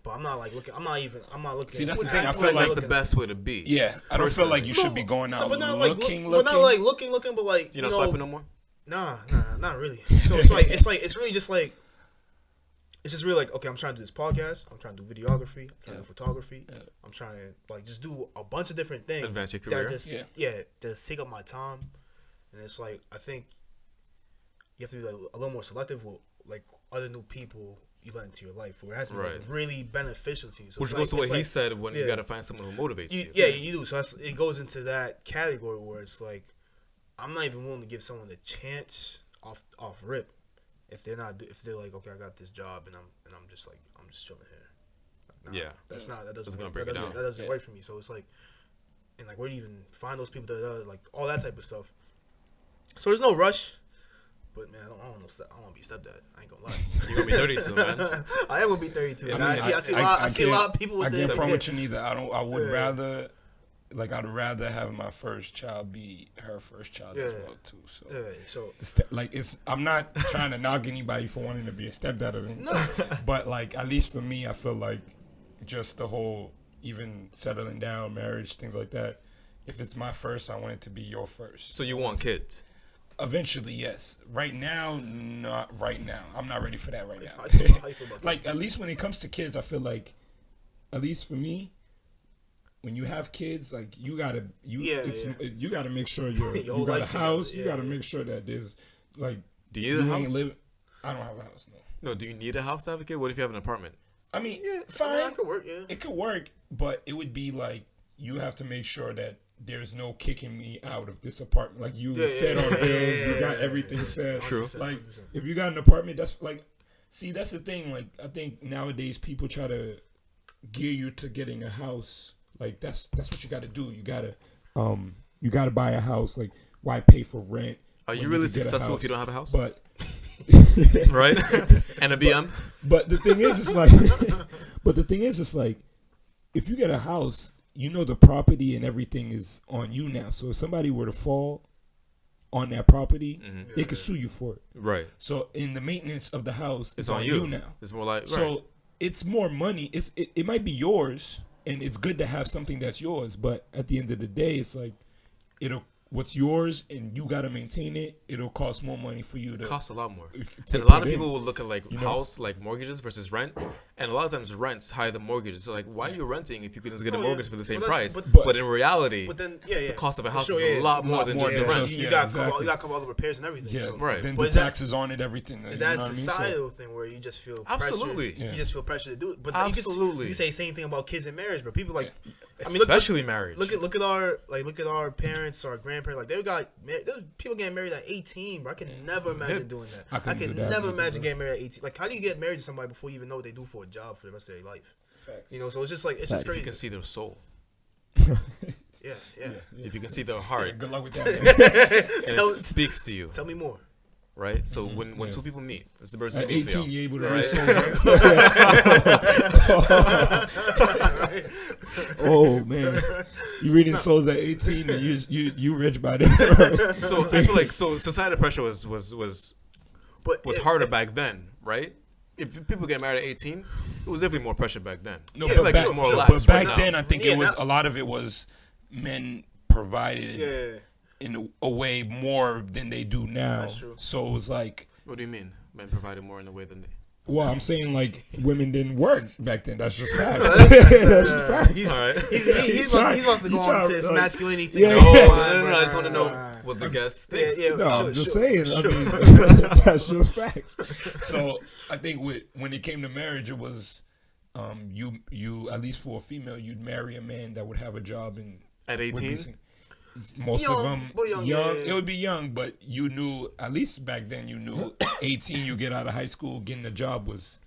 But I'm not like looking. I'm not looking.
See, that's the thing,
I
I
feel
feel
like that's
like
the best way to be.
Yeah, I don't feel like you should be going out
but not
looking.
But not like looking, but like
You not swiping no more?
Nah, not really. So it's it's really just like, it's just really like, okay, I'm trying to do this podcast, I'm trying to do videography, I'm trying to do photography, I'm trying to like just do a bunch of different things.
Advance your
that
career?
just, just take up my time. And it's like, I think you have to be like a little more selective with like other new people you let into your life, where it has to be like, really beneficial to you. So
Which goes to what he said when you got to find someone who motivates you.
Yeah, you do. So it goes into that category where it's like, I'm not even willing to give someone a chance off rip if they're like, okay, I got this job and I'm just chilling here. Nah, that doesn't work. That doesn't work for me. So it's like, and like, where do you even find those people that like all that type of stuff? So there's no rush. But man, I don't want to be stepdad. I ain't gonna lie.
You're gonna be 32, man.
I am gonna be 32. I see a lot of people with
I
this.
get from what you need. I would rather, like, I'd rather have my first child be her first child as well too. So I'm not trying to knock anybody for wanting to be a stepdad or anything. No. But like, at least for me, I feel like just the whole even settling down, marriage, things like that. If it's my first, I want it to be your first.
So you want kids?
Eventually, yes. Right now, not right now. I'm not ready for that right now.
How you feel about
Like, at least when it comes to kids, I feel like, at least for me, when you have kids, like, you gotta make sure you got a house. You gotta make sure that there's like.
Do you need a house?
I don't have a house.
No. Do you need a house to have a kid? What if you have an apartment?
I mean,
fine.
fine.
It could work. Yeah.
It could work, but it would be like you have to make sure that there's no kicking me out of this apartment. Like, you set on bills, you got everything set.
True.
Like, if you got an apartment, that's like, see, that's the thing. Like, I think nowadays people try to gear you to getting a house. Like, that's what you got to do. You gotta buy a house. Like, why pay for rent?
Are you really successful if you don't have a house?
But
right? And a BM.
But the thing is, it's like, if you get a house, you know the property and everything is on you now. So if somebody were to fall on that property, they could sue you for it.
Right.
So in the maintenance of the house,
It's
on you now.
It's more like,
So it's more money. It might be yours, and it's good to have something that's yours. But at the end of the day, it's like what's yours, and you got to maintain it. It'll cost more money for you to.
It costs a lot more. And a lot of people will look at like house, like mortgages versus rent, and a lot of times rents higher than mortgages. So like, why are you renting if you can just get a mortgage for the same price? But in reality, the cost of a house is a lot more than just the rent.
You got to cover all the repairs and everything.
Yeah,
so.
Right.
Then the taxes on it, everything.
Is that a societal thing where you just feel
absolutely?
You just feel pressure to do it. But
absolutely,
you can say the same thing about kids and marriage, but people like,
I mean, especially marriage.
Look at our parents, our grandparents. Like there's people getting married at 18, bro. I can never imagine doing that. I can never imagine getting married at 18. Like, how do you get married to somebody before you even know what they do for a job for the rest of their life?
Facts.
You know, so it's just like, it's just crazy.
You can see their soul.
Yeah.
If you can see their heart,
good luck with that.
and it speaks to you.
Tell me more.
Right, so when two people meet, it's the birds
at
and the bees
18, you're able to
right?
Oh man, you reading souls at 18 and you rich by then.
So I feel like societal pressure was harder back then, right? If people get married at 18, it was definitely more pressure back then.
No,
I feel
but
like
back,
it's more
but
relaxed
back
right
then
now.
I think it was a lot of it was men provided in a way more than they do now.
That's true.
So it was like,
What do you mean? Men provided more in a way than they.
Well, I'm saying like women didn't work back then. That's just facts. That's just facts.
All right.
He's about to go on to this masculinity thing.
Yeah.
No, I just want to know what the guest thinks.
Yeah,
No, I'm just
sure.
saying. I mean, that's just facts.
so I think when it came to marriage, it was you at least for a female, you'd marry a man that would have a job and
At 18?
most
Young,
of them
but young, yeah.
It would be young, but you knew at least back then you knew 18 you get out of high school getting a job was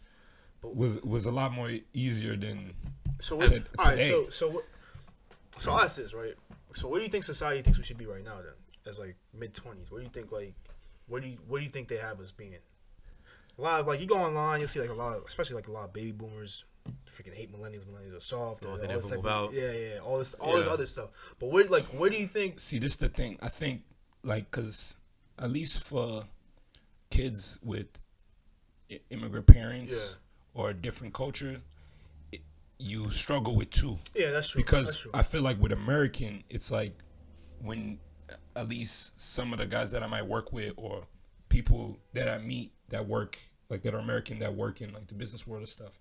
a lot more easier than
So
what-
what, all right,
today.
so I'll ask this, right? So where do you think society thinks we should be right now then? As like mid-20s. Where do you think where do you think they have us being? A lot of like you go online, you'll see like a lot of, especially like a lot of baby boomers freaking hate millennials. Millennials are soft.
Oh,
and
they
all
never
this type
move
of-
out.
Yeah, all this other stuff. But where do you think?
See, this is the thing. I think, like, because at least for kids with immigrant parents or a different culture, you struggle with two.
Yeah, that's true.
Because
that's true.
I feel like with American, it's like when at least some of the guys that I might work with or people that I meet that work, like that are American that work in like the business world and stuff,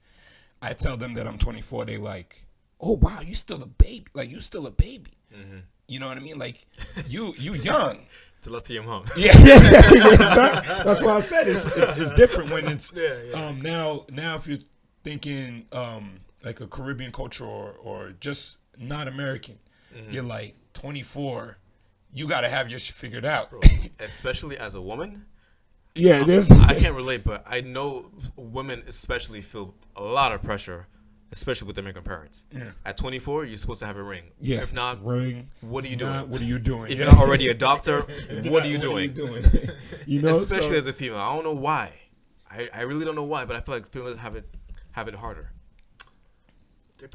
I tell them that I'm 24. They like, oh wow, you still a baby. Like you still a baby.
Mm-hmm.
You know what I mean? Like you young.
So let's see him home.
Yeah.
That's why I said
It's different when it's
Yeah.
now if you're thinking like a Caribbean culture or just not American, you're like 24, you got to have your shit figured out.
Bro, especially as a woman.
Yeah, there's.
I can't relate, but I know women especially feel a lot of pressure, especially with immigrant parents.
Yeah.
At 24, you're supposed to have a ring.
Yeah.
If not,
ring.
what are you
Not,
doing?
what are you doing?
If you're not already a doctor, what are you doing?
You know,
Especially
so,
as a female. I don't know why. I really don't know why, but I feel like females have it harder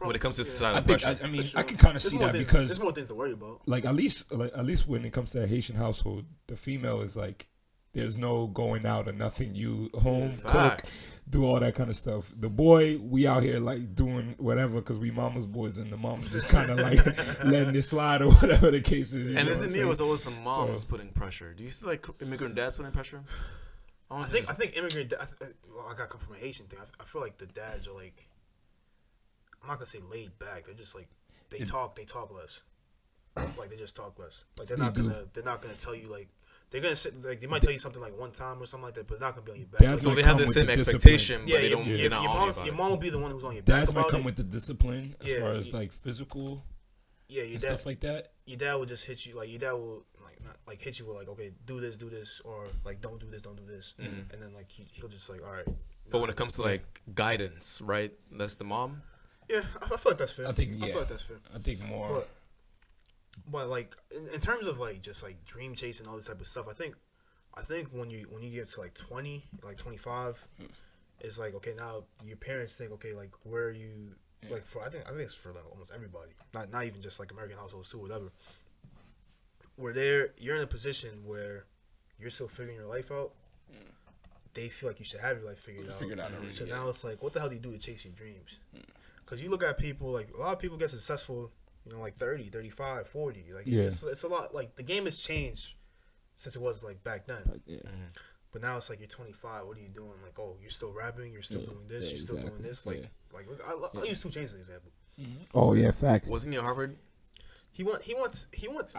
when it comes to societal
I think
pressure.
I mean
For sure.
I can kind of
There's
see
more
that
things-
because
there's more things to worry about.
like at least when it comes to a Haitian household, the female is like, there's no going out or nothing. You home, cook,
Facts.
do all that kind of stuff. The boy, we out here like doing whatever because we mama's boys, and the mom's just kind of like letting it slide or whatever the case is. You
And
know
isn't
what
it
I'm
was
saying?
always the moms
So-
putting pressure? Do you see like immigrant dads putting pressure?
I think immigrant. Well, I got come from a Haitian thing. I feel like the dads are like, I'm not gonna say laid back. They're just like they talk less. Like they just talk less. Like they're not gonna tell you like they're gonna sit like they might tell you something like one time or something like that, but they're not gonna be on your back.
Dads
So
might
they have
come
the
with
same
the discipline.
expectation, but
Yeah,
they don't. They're not on you about
your
it.
mom will be the one who's on your back.
Dads might
about
come
it.
with the discipline as
Yeah,
far as like physical
Yeah, your
and
dad.
stuff like that.
Your dad will just hit you like your dad will like not like hit you with like okay do this or like don't do this and then like he'll just like all right.
But when it comes to like guidance, right? That's the mom.
Yeah, I feel like that's fair.
I think
I
yeah.
feel like that's fair.
I think more.
But like in terms of like just like dream chasing all this type of stuff, I think when you get to like 20, like 25, it's like okay now your parents think okay like where are you like for I think it's for like almost everybody, not even just like American households too, whatever. Where you're in a position where you're still figuring your life out. They feel like you should have your life figured out.
Already,
So
yeah.
now it's like, what the hell do you do to chase your dreams? Because you look at people, like, a lot of people get successful, you know, like 30, 35, 40. Like,
Yeah.
it's a lot. Like, the game has changed since it was, like, back then.
Yeah.
But now it's like, you're 25. What are you doing? Like, oh, you're still rapping. You're still
Yeah,
doing this.
yeah,
You're still doing
exactly,
this. Like,
yeah.
like look, I'll use 2 Chainz as an example.
Oh yeah, facts.
Wasn't he at Harvard?
He went.
I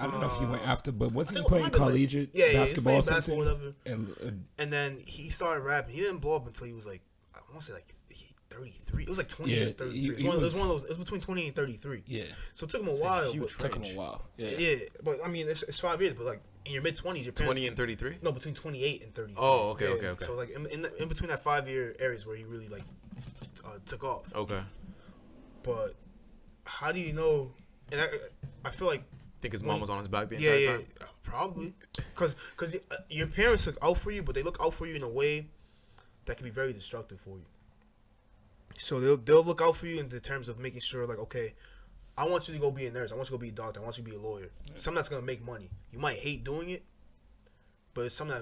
don't know if he went after, but wasn't
I
he
think
playing
it might have been, like-
collegiate
yeah, he was
basketball
playing
or something?
basketball, whatever.
And
And then he started rapping. He didn't blow up until he was like, I want to say like 33. It was like 20
Yeah,
or 33.
he
it was one of those. It was between 20 and 33.
yeah,
So it took him a while.
huge
But,
took him a while. Yeah,
yeah, but I mean, it's 5 years. But like in your mid 20s, your parents
20 and 33.
no between 28 and 30.
Oh, okay, okay.
So like in between that 5-year areas where he really like took off.
Okay.
But how do you know? And I feel like
Think his mom was on his back the
yeah,
entire
yeah,
time.
probably because your parents look out for you, but they look out for you in a way that can be very destructive for you. So they'll look out for you in the terms of making sure like okay, I want you to go be a nurse. I want you to go be a doctor. I want you to be a lawyer. Something that's gonna make money. You might hate doing it, but it's something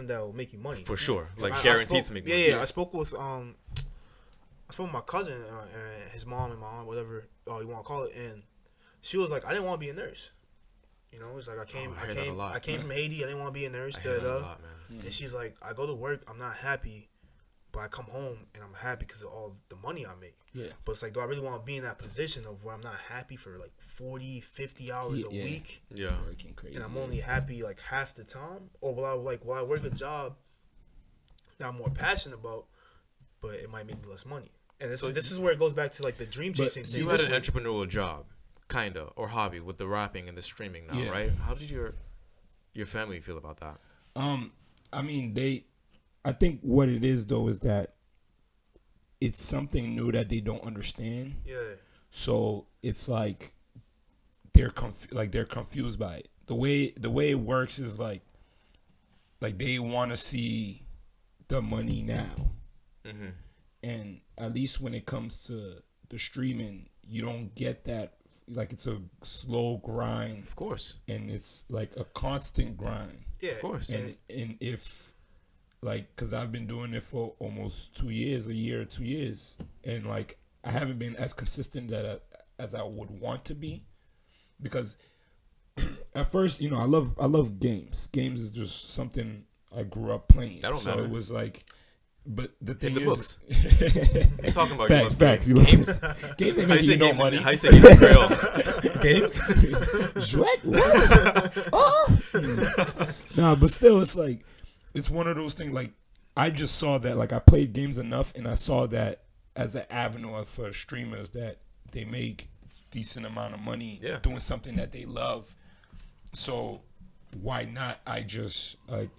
that will make you money
For sure, like
to
guaranteed make money.
Yeah, I spoke with my cousin and his mom and my aunt, whatever you want to call it, and she was like, I didn't want to be a nurse. You know, it's like I came from Haiti. I didn't want to be a nurse.
I hear that a lot, man.
And she's like, I go to work, I'm not happy, but I come home and I'm happy because of all the money I make.
Yeah.
But it's like, do I really want to be in that position of where I'm not happy for like 40, 50 hours a week?
Yeah.
Working crazy.
And I'm only happy like half the time? Or will I work a job that I'm more passionate about, but it might make me less money? And this is where it goes back to like the dream chasing thing.
You had an entrepreneurial job, kinda, or hobby with the rapping and the streaming now, right? How did your family feel about that?
I mean, I think what it is though is that it's something new that they don't understand.
Yeah.
So it's like they're confused by it. The way it works is like they want to see the money now. Mm-hmm. And at least when it comes to the streaming, you don't get that. Like, it's a slow grind.
Of course.
And it's like a constant grind.
Yeah.
Of course.
And if, like, because I've been doing it for almost 2 years, a year or 2 years. And, like, I haven't been as consistent as I would want to be. Because at first, you know, I love games. Games is just something I grew up playing.
That don't matter.
So it was like... But the thing
the
is,
books. You're talking about
facts.
Games.
Games ain't making you no money.
How you say games in Creole? Games?
What? Oh. Nah, but still, it's like it's one of those things. Like, I just saw that. Like, I played games enough, and I saw that as an avenue for streamers that they make decent amount of money doing something that they love. So why not? I just like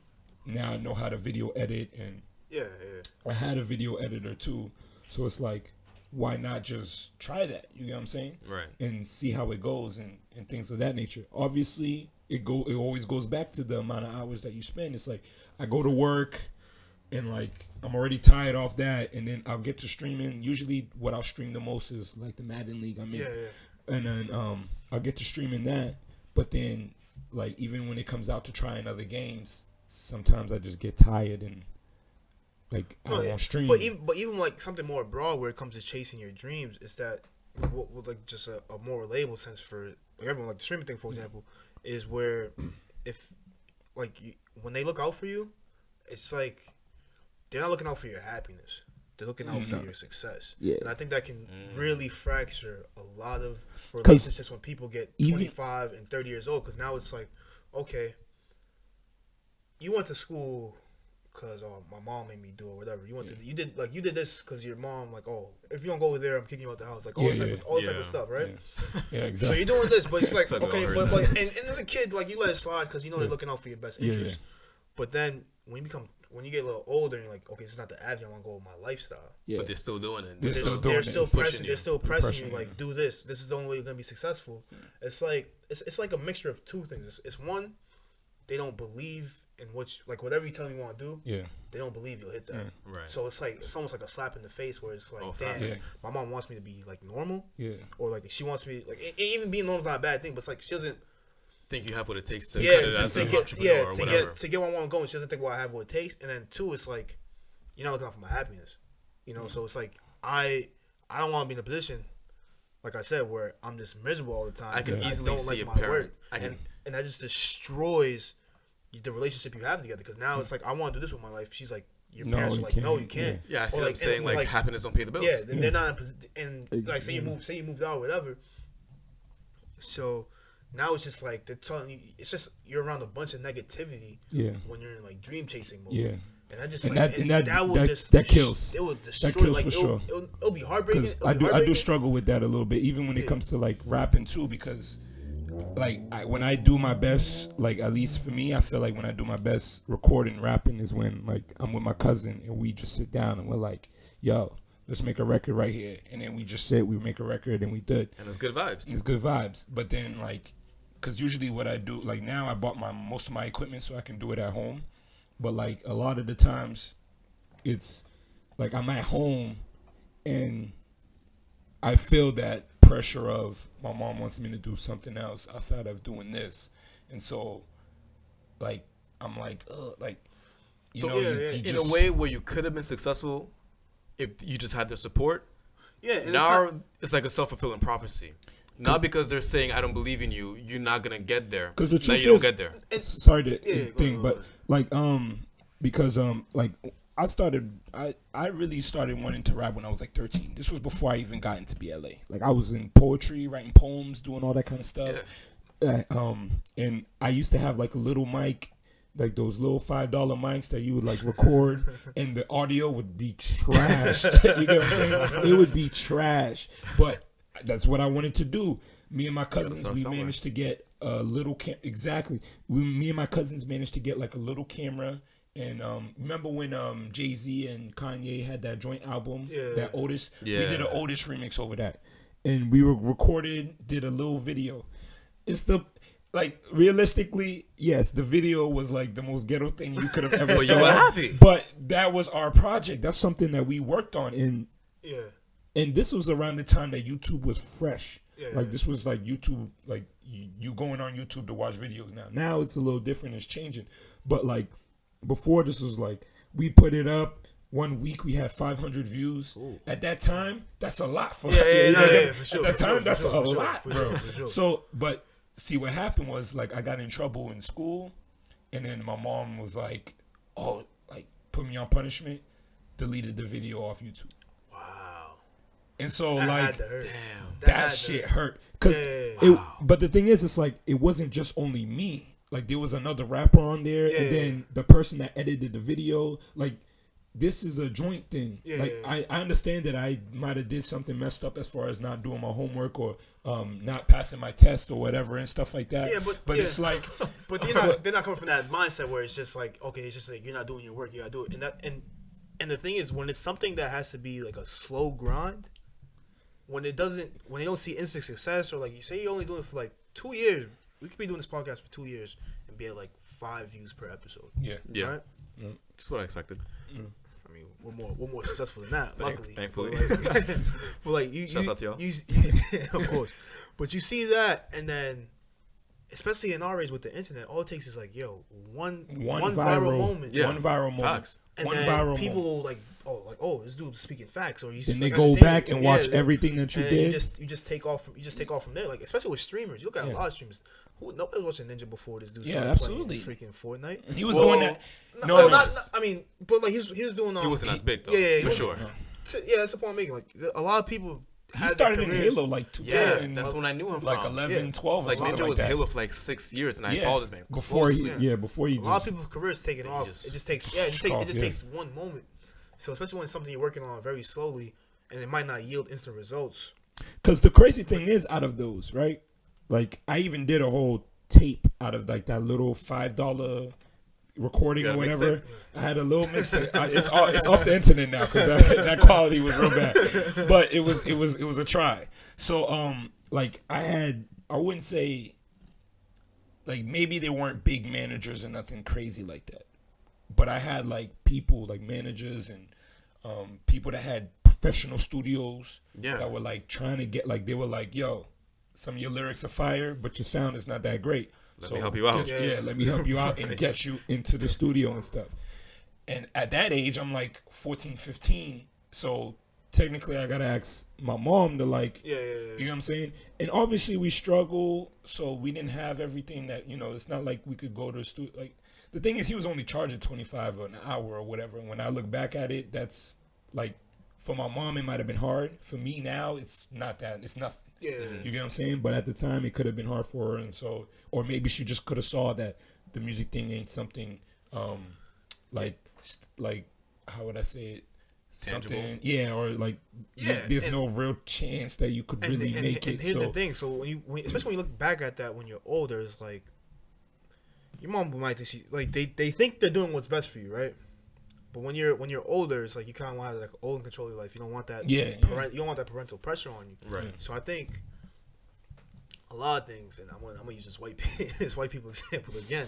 now I know how to video edit and.
Yeah.
I had a video editor too, so it's like, why not just try that? You know what I'm saying?
Right.
And see how it goes and things of that nature. Obviously, it always goes back to the amount of hours that you spend. It's like I go to work, and like I'm already tired off that, and then I'll get to streaming. Usually, what I'll stream the most is like the Madden League I'm in.
Yeah.
And then I'll get to streaming that, but then like even when it comes out to trying other games, sometimes I just get tired and. Like, I won't stream.
But even like something more broad where it comes to chasing your dreams, is that what like just a more relatable sense for like everyone, like the streaming thing, for example, is where if like when they look out for you, it's like they're not looking out for your happiness. They're looking out for your success. Yeah. And I think that can really fracture a lot of relationships when people get 25 and 30 years old. Because now it's like, okay, you went to school because my mom made me do it or whatever. You did this because your mom, like, oh, if you don't go over there, I'm kicking you out the house. Like, all this type of stuff, right?
Yeah, exactly.
So you're doing this, but it's like, okay, but and as a kid, like, you let it slide because you know they're looking out for your best interest. But then when you get a little older, and you're like, okay, this is not the avenue I want to go with my lifestyle.
Yeah. But they're still doing it.
They're still pressing you, like, do this. This is the only way you're gonna be successful. It's like it's like a mixture of two things. It's one, they don't believe in which, like, whatever you tell them you want to do, they don't believe you'll hit that.
Right.
So it's almost like a slap in the face where it's like, damn, my mom wants me to be like normal.
Yeah.
Or like she wants me like even being normal is not a bad thing, but it's like she doesn't
think you have what it takes to
to get where I want to go, and she doesn't think I have what it takes. And then two, it's like you're not looking out for my happiness. You know, so it's like I don't want to be in a position, like I said, where I'm just miserable all the time.
I can easily see a parent.
And that just destroys the relationship you have together, because now it's like I want to do this with my life. She's like, your parents are like, no, you can't.
Yeah, I see what I'm saying. Like, happiness don't pay the bills.
Yeah, they're not in position. And like, say you moved out or whatever. So now it's just like they're telling you, it's just you're around a bunch of negativity. Yeah. When you're in like dream chasing mode. Yeah. And I just
that kills.
It will destroy.
That kills
like,
for sure.
It'll be heartbreaking.
I do struggle with that a little bit, even when it comes to like rapping too, because. Like when I do my best, like at least for me, I feel like when I do my best recording rapping is when like I'm with my cousin and we just sit down and we're like, yo, let's make a record right here, and then we just we make a record and we did.
And it's good vibes.
It's good vibes. But then like, cause usually what I do, like now I bought most of my equipment so I can do it at home, but like a lot of the times, it's like I'm at home and I feel that pressure of my mom wants me to do something else outside of doing this, and so like I'm like like you
so
know
in a way where you could have been successful if you just had the support.
Yeah.
Now it's like a self-fulfilling prophecy. Not because they're saying I don't believe in you, you're not gonna get there.
Because the truth
you don't get there.
Sorry to thing,
go
but
ahead.
like because like I really started wanting to rap when I was like 13. This was before I even got into BLA. Like I was in poetry, writing poems, doing all that kind of stuff.
Yeah.
And I used to have like a little mic, like those little $5 mics that you would like record, and the audio would be trash. You get what I'm saying? It would be trash, but that's what I wanted to do. Me and my cousins, we managed to get a little exactly. Me and my cousins managed to get like a little camera. And remember when Jay-Z and Kanye had that joint album, that Otis?
Yeah.
We did an Otis remix over that. And we did a little video. It's like, realistically, yes, the video was like the most ghetto thing you could have ever
But
saw.
you were happy.
But that was our project. That's something that we worked on. And this was around the time that YouTube was fresh. Like, this was like YouTube, like, you going on YouTube to watch videos now. Now it's a little different. It's changing. But, like, before this was like, we put it up. 1 week we had 500 views. Ooh. At that time, that's a lot for
for sure.
At that time, that's a lot,
for
bro.
sure.
So, but see, what happened was like I got in trouble in school, and then my mom was like, "Oh, like put me on punishment," deleted the video off YouTube.
Wow.
And so
That
like,
had to hurt.
damn, that shit hurt. Cause but the thing is, it's like it wasn't just only me. Like there was another rapper on there, and then the person that edited the video, like this is a joint thing. I understand that I might have did something messed up as far as not doing my homework or not passing my test or whatever and stuff like that. But it's like,
but they're not coming from that mindset where it's just like, okay, it's just like you're not doing your work, you gotta do it. And the thing is, when it's something that has to be like a slow grind, when they don't see instant success, or like you say you're only doing it for like 2 years. We could be doing this podcast for 2 years and be at like 5 views per episode.
Yeah.
Right?
That's what I expected.
I mean, we're more successful than that, luckily.
Thankfully.
But like
Shouts out to y'all.
You, of course. But you see that, and then, especially in our age with the internet, all it takes is like, one viral moment.
Yeah. One viral moment.
Facts.
And
one
then
viral
people
moment.
like, this dude's speaking facts, or he's.
Then they go back and watch everything that you did.
You just take off from there. Like, especially with streamers, you look at a lot of streamers. Nobody was watching Ninja before this dude started playing freaking Fortnite.
He was doing that.
I mean, but like he was doing.
He wasn't as big though.
Yeah,
for sure.
That's the point I'm making. Like a lot of people.
He started in Halo like 2000.
That's when I knew him
like
from.
11, 12 or
like
something
Ninja
like
was
that.
Halo for like 6 years, and I followed this man
before he.
A lot of people's careers taking off. It just takes. It just takes one moment. So especially when it's something you're working on very slowly, and it might not yield instant results.
Because the crazy thing is, out of those, right? Like I even did a whole tape out of like that little $5 recording or whatever. I had a little mixtape. It's off the internet now because that quality was real bad, but it was a try. So like I wouldn't say like maybe they weren't big managers or nothing crazy like that, but I had like people like managers and people that had professional studios that were like trying to get like they were like, yo, some of your lyrics are fire, but your sound is not that great.
Let me help you out.
Let me help you out and get you into the studio and stuff. And at that age, I'm like 14, 15. So technically, I got to ask my mom to like, you know what I'm saying? And obviously, we struggle. So we didn't have everything that, it's not like we could go to the studio. Like, the thing is, he was only charging $25 an hour or whatever. And when I look back at it, that's like, for my mom, it might have been hard. For me now, it's not that. It's nothing. You get what I'm saying? But at the time, it could have been hard for her. And so, or maybe she just could have saw that the music thing ain't something like, how would I say it?
Tangible.
Something, or like, there's no real chance that you could really make it.
And here's the thing. So, especially when you look back at that when you're older, it's like, your mom might think they think they're doing what's best for you, right? But when you're older, it's like you kind of want to like own control of your life. You don't want that. You don't want that parental pressure on you.
Right.
So I think a lot of things, and I'm gonna use this white people example again.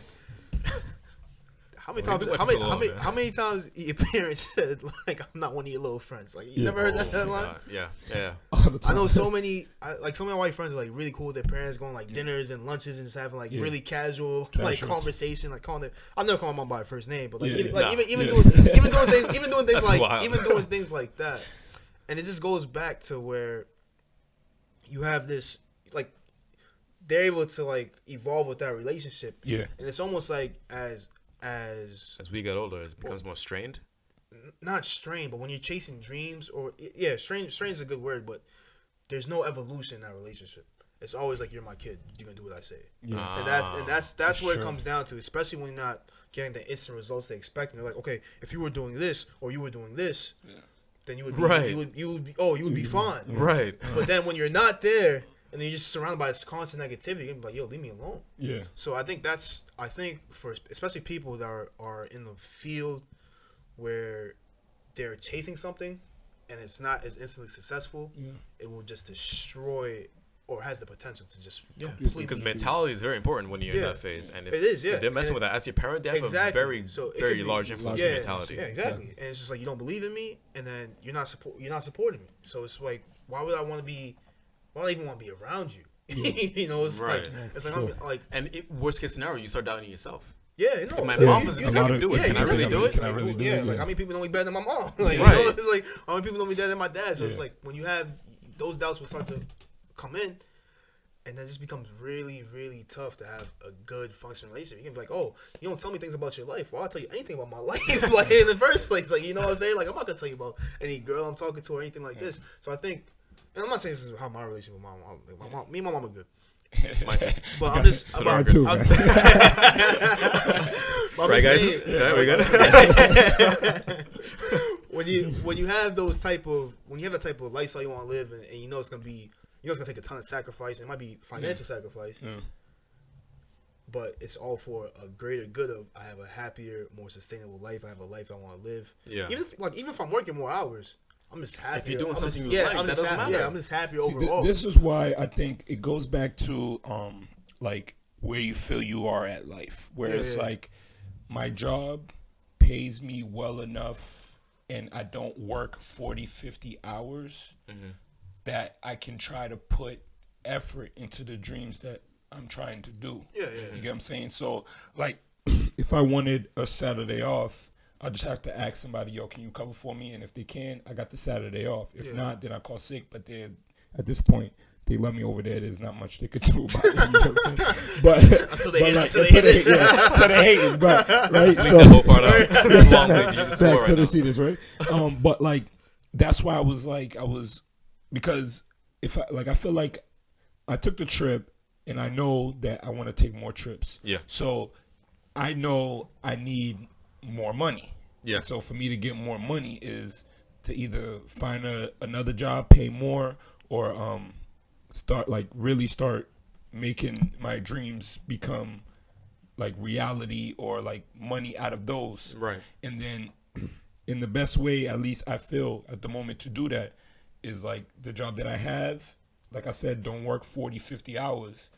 How many times your parents said like, I'm not one of your little friends? Like you never heard that line?
Yeah.
I know so many white friends are like really cool with their parents, going like dinners and lunches and just having like really casual like conversation, like calling I'll never call my mom by her first name, but like even doing things like that, and it just goes back to where you have this like they're able to like evolve with that relationship, and it's almost like as
we get older, it becomes more strained.
Not strained, but when you're chasing dreams, or strained is a good word, but there's no evolution in that relationship. It's always like, you're my kid, you're gonna do what I say. And that's where it comes down to, especially when you're not getting the instant results they expect. And they're like, okay, if you were doing this or you were doing this, then you would be fine.
Right.
But then when you're not there and then you're just surrounded by this constant negativity, you're gonna be like, yo, leave me alone.
Yeah.
So I think for especially people that are in the field where they're chasing something and it's not as instantly successful, it will just destroy, or has the potential to just completely. Because
mentality is very important when you're in that phase, and
if
they're messing with that as your parent, they have a very large influence on mentality.
Yeah, exactly. And it's just like, you don't believe in me, and then you're not supporting me. So it's like, why would I even want to be around you? You know, it's like I'm like,
and worst case scenario, you start doubting yourself.
Yeah, no.
My mom doesn't think I can do it. Can I really do it?
Can I really do it?
Yeah, like, how many people know me better than my mom? Like, you know, it's like, how many people know me better than my dad? So it's like, when you have those doubts will start to come in, and then it just becomes really, really tough to have a good functioning relationship. You can be like, oh, you don't tell me things about your life. Well, I'll tell you anything about my life, like, in the first place. Like, you know what I'm saying? Like, I'm not gonna tell you about any girl I'm talking to or anything like this. So I think, and I'm not saying this is how my relationship with my mom, me and my mom are good. But I'm just
mine too, man.
Right, guys? Yeah, we got it.
when you have that type of lifestyle you want to live, and you know it's gonna take a ton of sacrifice, and it might be financial sacrifice, but it's all for a greater good of, I have a happier, more sustainable life. I have a life I want to live. Yeah. Even if I'm working more hours, I'm just happy.
If you're doing something you like, that doesn't matter.
Yeah, I'm just happy overall.
This is why I think it goes back to like where you feel you are at life. Where it's like, my job pays me well enough and I don't work 40, 50 hours that I can try to put effort into the dreams that I'm trying to do. You get what I'm saying? So, like, if I wanted a Saturday off, I just have to ask somebody, yo, can you cover for me? And if they can, I got the Saturday off. If not, then I call sick. But they, at this point, they love me over there. There's not much they could do about it. You know what I'm saying? But until they hate it. But right, so
the whole part out.
Back to the see this, right? But like, that's why I was because if I feel like I took the trip and I know that I want to take more trips. Yeah. So I know I need more money. Yeah. So for me to get more money is to either find another job, pay more, or start making my dreams become like reality, or like money out of those. Right. And then in the best way, at least I feel at the moment, to do that is like the job that I have. Like I said, don't work 40, 50 hours.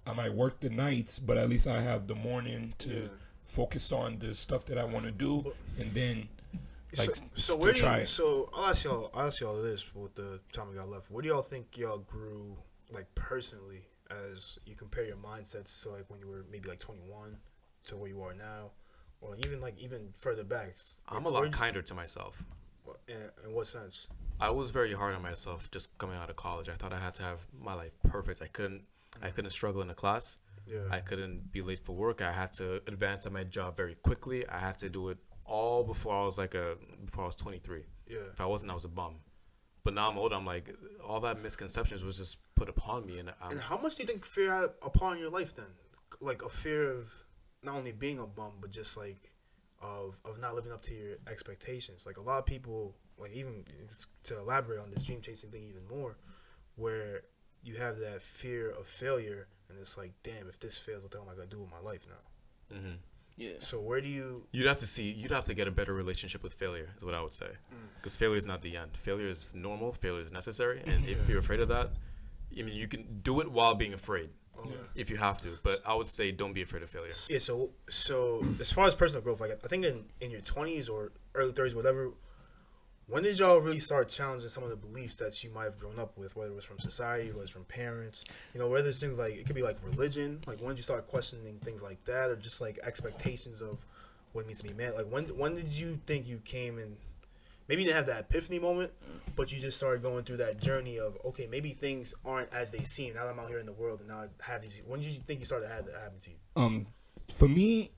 I might work the nights, but at least I have the morning to focus on the stuff that I want to do, and then
So I'll ask y'all this with the time we got left. Where do y'all think y'all grew, like, personally, as you compare your mindsets to, like, when you were maybe like 21 to where you are now, or even further back?
I'm a lot kinder to myself.
In what sense?
I was very hard on myself just coming out of college. I thought I had to have my life perfect. I couldn't struggle in a class. Yeah. I couldn't be late for work. I had to advance at my job very quickly. I had to do it all before I was 23. Yeah. If I wasn't, I was a bum. But now I'm older. I'm like, all that misconceptions was just put upon me. And
how much do you think fear had upon your life then? Like a fear of not only being a bum, but just like of not living up to your expectations. Like a lot of people, like, even to elaborate on this dream chasing thing even more, where you have that fear of failure. And it's like, damn, if this fails, what the hell am I gonna do with my life now? Mm-hmm. Yeah. So where do you?
You'd have to get a better relationship with failure, is what I would say. Because failure is not the end. Failure is normal. Failure is necessary. And if you're afraid of that, I mean, you can do it while being afraid, if you have to. But I would say, don't be afraid of failure.
Yeah. So as far as personal growth, like, I think in your 20s or early 30s, whatever, when did y'all really start challenging some of the beliefs that you might have grown up with, whether it was from society, whether it's from parents, whether it's things like, it could be like religion, like when did you start questioning things like that, or just like expectations of what it means to be man? Like when did you think you came in, maybe you didn't have that epiphany moment, but you just started going through that journey of, okay, maybe things aren't as they seem now that I'm out here in the world and now I have these, when did you think you started to have that happen to you?
For me,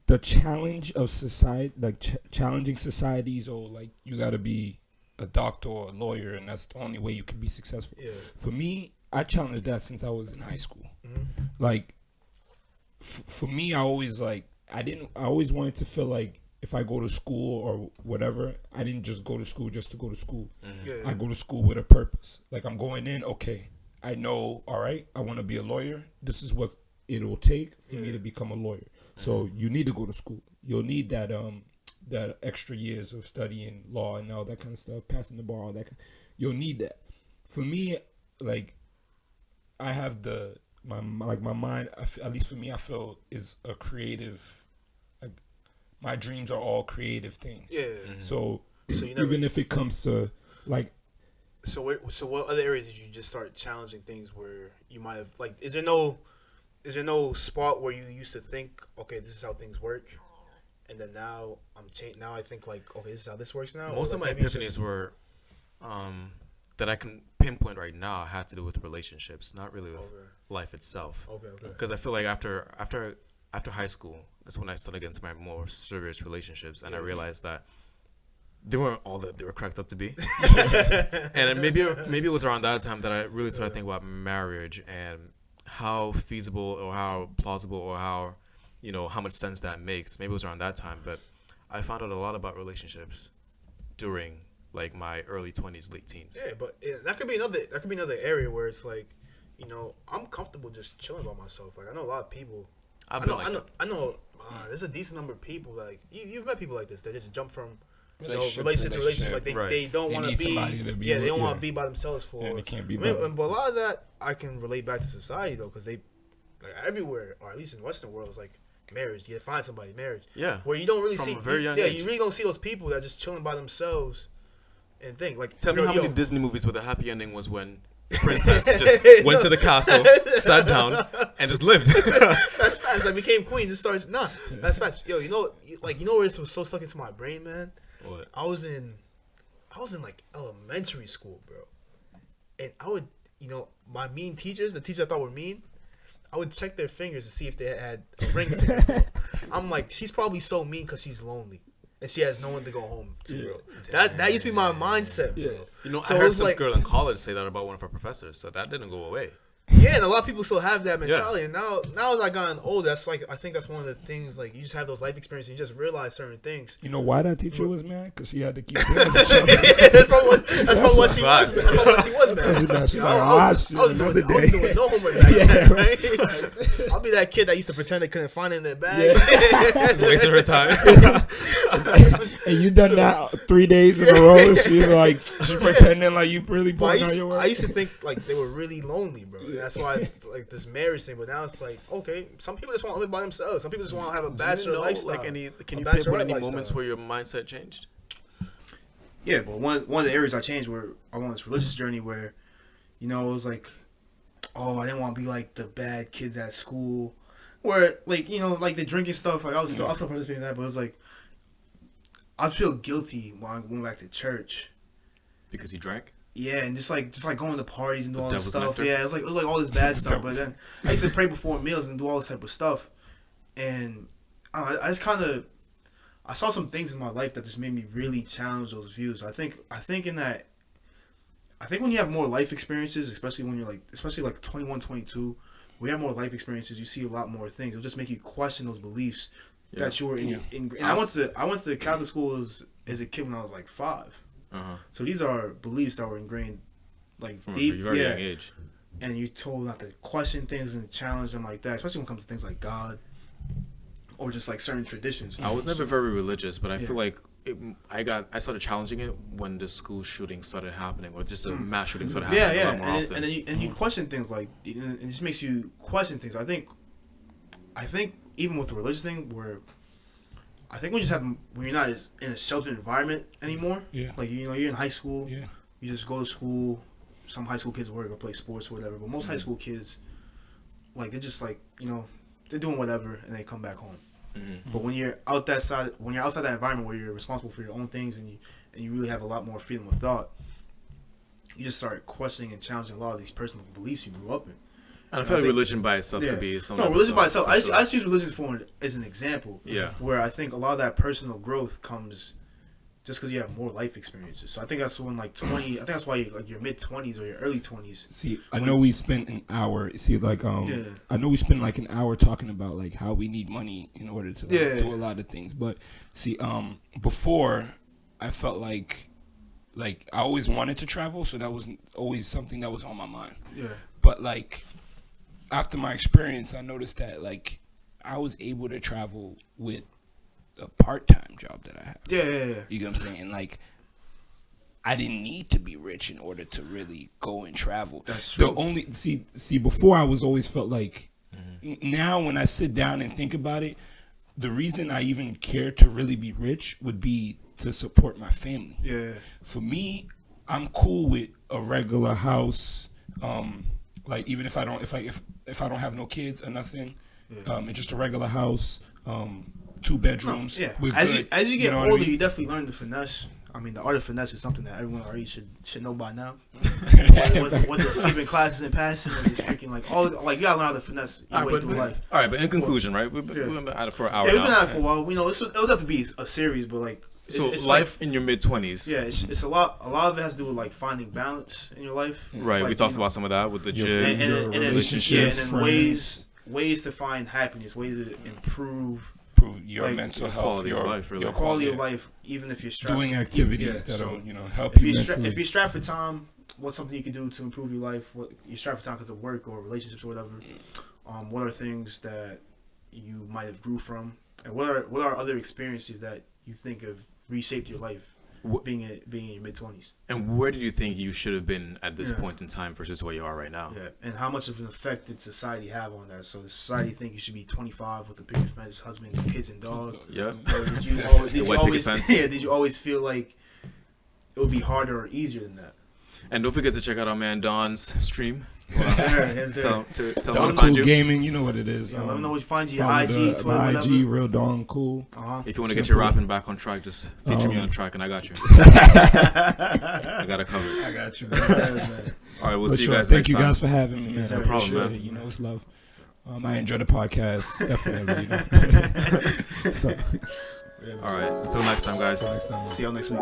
the challenge of society, like challenging societies, or like you got to be a doctor or a lawyer, and that's the only way you can be successful. Yeah. For me, I challenged that since I was in high school. Mm-hmm. Like, for me, I always wanted to feel like if I go to school or whatever, I didn't just go to school just to go to school. Mm-hmm. Yeah. I go to school with a purpose. Like, I'm going in, okay, I know, all right, I want to be a lawyer. This is what it will take for me to become a lawyer. So you need to go to school. You'll need that that extra years of studying law and all that kind of stuff, passing the bar, all that. You'll need that. For me, like, I have my mind. At least for me, I feel is a creative. Like, my dreams are all creative things. Yeah. Mm-hmm. So even if it comes to like.
So what other areas did you just start challenging things where you might have, like, is there no spot where you used to think, okay, this is how things work, and then now now I think, like, okay, this is how this works now?
Most of my epiphanies were that I can pinpoint right now had to do with relationships, not really with life itself. Okay. Because I feel like after high school, that's when I started getting to my more serious relationships, and I realized that they weren't all that they were cracked up to be. And maybe it was around that time that I really started thinking about marriage and how feasible or how plausible or how much sense that makes. Maybe it was around that time, but I found out a lot about relationships during like my early 20s, late teens.
Yeah, but that could be another area where it's like, I'm comfortable just chilling by myself. Like, I know a lot of people. I know. There's a decent number of people, like you've met people like this that just jump from relationship to relationship. Like they don't want to be. Yeah, they don't want to be by themselves for. Yeah, they can't be. But a lot of that I can relate back to society though, because they, like, everywhere, or at least in Western world, is like marriage. You find somebody, marriage. Yeah. Where you don't really see. You really don't see those people that are just chilling by themselves and think. Like,
tell me how many Disney movies where the happy ending was when the princess just went to the castle, sat down, and just lived.
That's fast. Like, became queen. Just starts. Nah, that's fast. Yo, where it was so stuck into my brain, man. What? I was in like elementary school, bro, and I would, my mean teachers, the teachers I thought were mean, I would check their fingers to see if they had a ring finger, bro. I'm like, she's probably so mean because she's lonely and she has no one to go home to, bro. That used to be my mindset, bro.
Yeah. I heard some girl in college say that about one of her professors, so that didn't go away.
Yeah, and a lot of people still have that mentality. Yeah. And now as I gotten older, that's like, I think that's one of the things, like, you just have those life experiences, you just realize certain things.
You know why that teacher was mad? Because she had to keep doing it. That's probably what she was. That's probably what she was mad. I was doing no homework back then, right? I'll be that kid that used to pretend they couldn't find it in their bag.
Yeah. Wasting her time.
And you done that 3 days in a row. She's pretending like you really putting out your work.
I used to think, like, they were really lonely, bro. That's why, like, this marriage thing. But now it's like, okay, some people just want to live by themselves. Some people just want to have a bachelor lifestyle.
Can you pinpoint any moments where your mindset changed?
Yeah, but one of the areas I changed were I went on this religious journey where, it was like, oh, I didn't want to be like the bad kids at school, where, like, like the drinking stuff. Like, I was still participating in that, but it was like, I feel guilty when I went back to church
because you drank.
Yeah, and just like going to parties and do all this stuff. Nectar. Yeah, it was like all this bad stuff. But then I used to pray before meals and do all this type of stuff. And I just kind of, I saw some things in my life that just made me really challenge those views. I think when you have more life experiences, especially when you're like 21, 22, when you have more life experiences, you see a lot more things. It'll just make you question those beliefs that you were in. And I went to Catholic school as a kid when I was like 5. Uh-huh. So these are beliefs that were ingrained, like, from deep, a very young age. And you're told not to question things and challenge them like that, especially when it comes to things like God or just like certain traditions.
I was never very religious, but I feel like I started challenging it when the school shooting started happening, or just a mass shooting started happening. A lot more often.
And you question things, like, and it just makes you question things. I think even with the religious thing, where I think we just have when you're not in a sheltered environment anymore.
Yeah.
Like you're in high school.
Yeah.
You just go to school. Some high school kids work or play sports or whatever. But most high school kids, like they're just like they're doing whatever and they come back home. Mm-hmm. But when you're outside that environment where you're responsible for your own things and you really have a lot more freedom of thought, you just start questioning and challenging a lot of these personal beliefs you grew up in.
And I feel like religion by itself could be something.
No, religion by itself. I just use religion as an example.
Yeah.
Where I think a lot of that personal growth comes just because you have more life experiences. So I think that's when I think that's why your mid-20s or your early 20s.
See, I know we spent an hour. See, I know we spent like an hour talking about like how we need money in order to do a lot of things. But see, before I felt like I always wanted to travel, so that was always something that was on my mind.
Yeah.
But like after my experience, I noticed that like I was able to travel with a part-time job that I have.
Yeah.
You get what I'm saying? Like, I didn't need to be rich in order to really go and travel.
That's true.
See, before I was always felt like, now when I sit down and think about it, the reason I even care to really be rich would be to support my family.
Yeah.
For me, I'm cool with a regular house. Like even if I don't have no kids or nothing, it's just a regular house. 2 bedrooms.
Yeah.
We're
As
good.
you get older,
what I mean?
you definitely learn the finesse. I mean, the art of finesse is something that everyone already should know by now. Whether it's skipping classes and passing, or just freaking you gotta learn how to finesse your way through life.
All right, but in conclusion, right? We've been at it for an hour.
Yeah, we've been at it for a while. It'll definitely be a series, but like.
It's life in your mid-20s.
Yeah, it's a lot. A lot of it has to do with like finding balance in your life.
Right.
Like,
we talked about some of that with the gym,
and
relationships,
and then ways to find happiness, ways to improve
your mental health,
quality of life, really.
your quality of life, even if you're strapped.
Doing activities that'll help
if
you
mentally. If you're strapped for time, what's something you can do to improve your life? What you're strapped for time because of work or relationships or whatever. What are things that you might have grew from, and what are other experiences that you think have reshaped your life being in your mid-20s? And
where did you think you should have been at this point in time versus where you are right now?
Yeah, and how much of an effect did society have on that? So does society think you should be 25 with a picket fence, husband, kids, and dog?
Yeah.
Or did you always feel like it would be harder or easier than that?
And don't forget to check out our man Don's stream.
Tell
Don Cool Gaming, you know what it is.
Let them know what you find. Your
IG,
Twitter, whatever.
IG, Real Don Cool.
If you want to get your rapping back on track, just feature me on the track, and I got you. I got it covered.
I got you,
man. All right, we'll see you guys
next time. Thank you
time.
guys for having me, man.
No problem, man.
It. It's love. I enjoy the podcast, definitely.
All right, until next time, guys.
See y'all next week.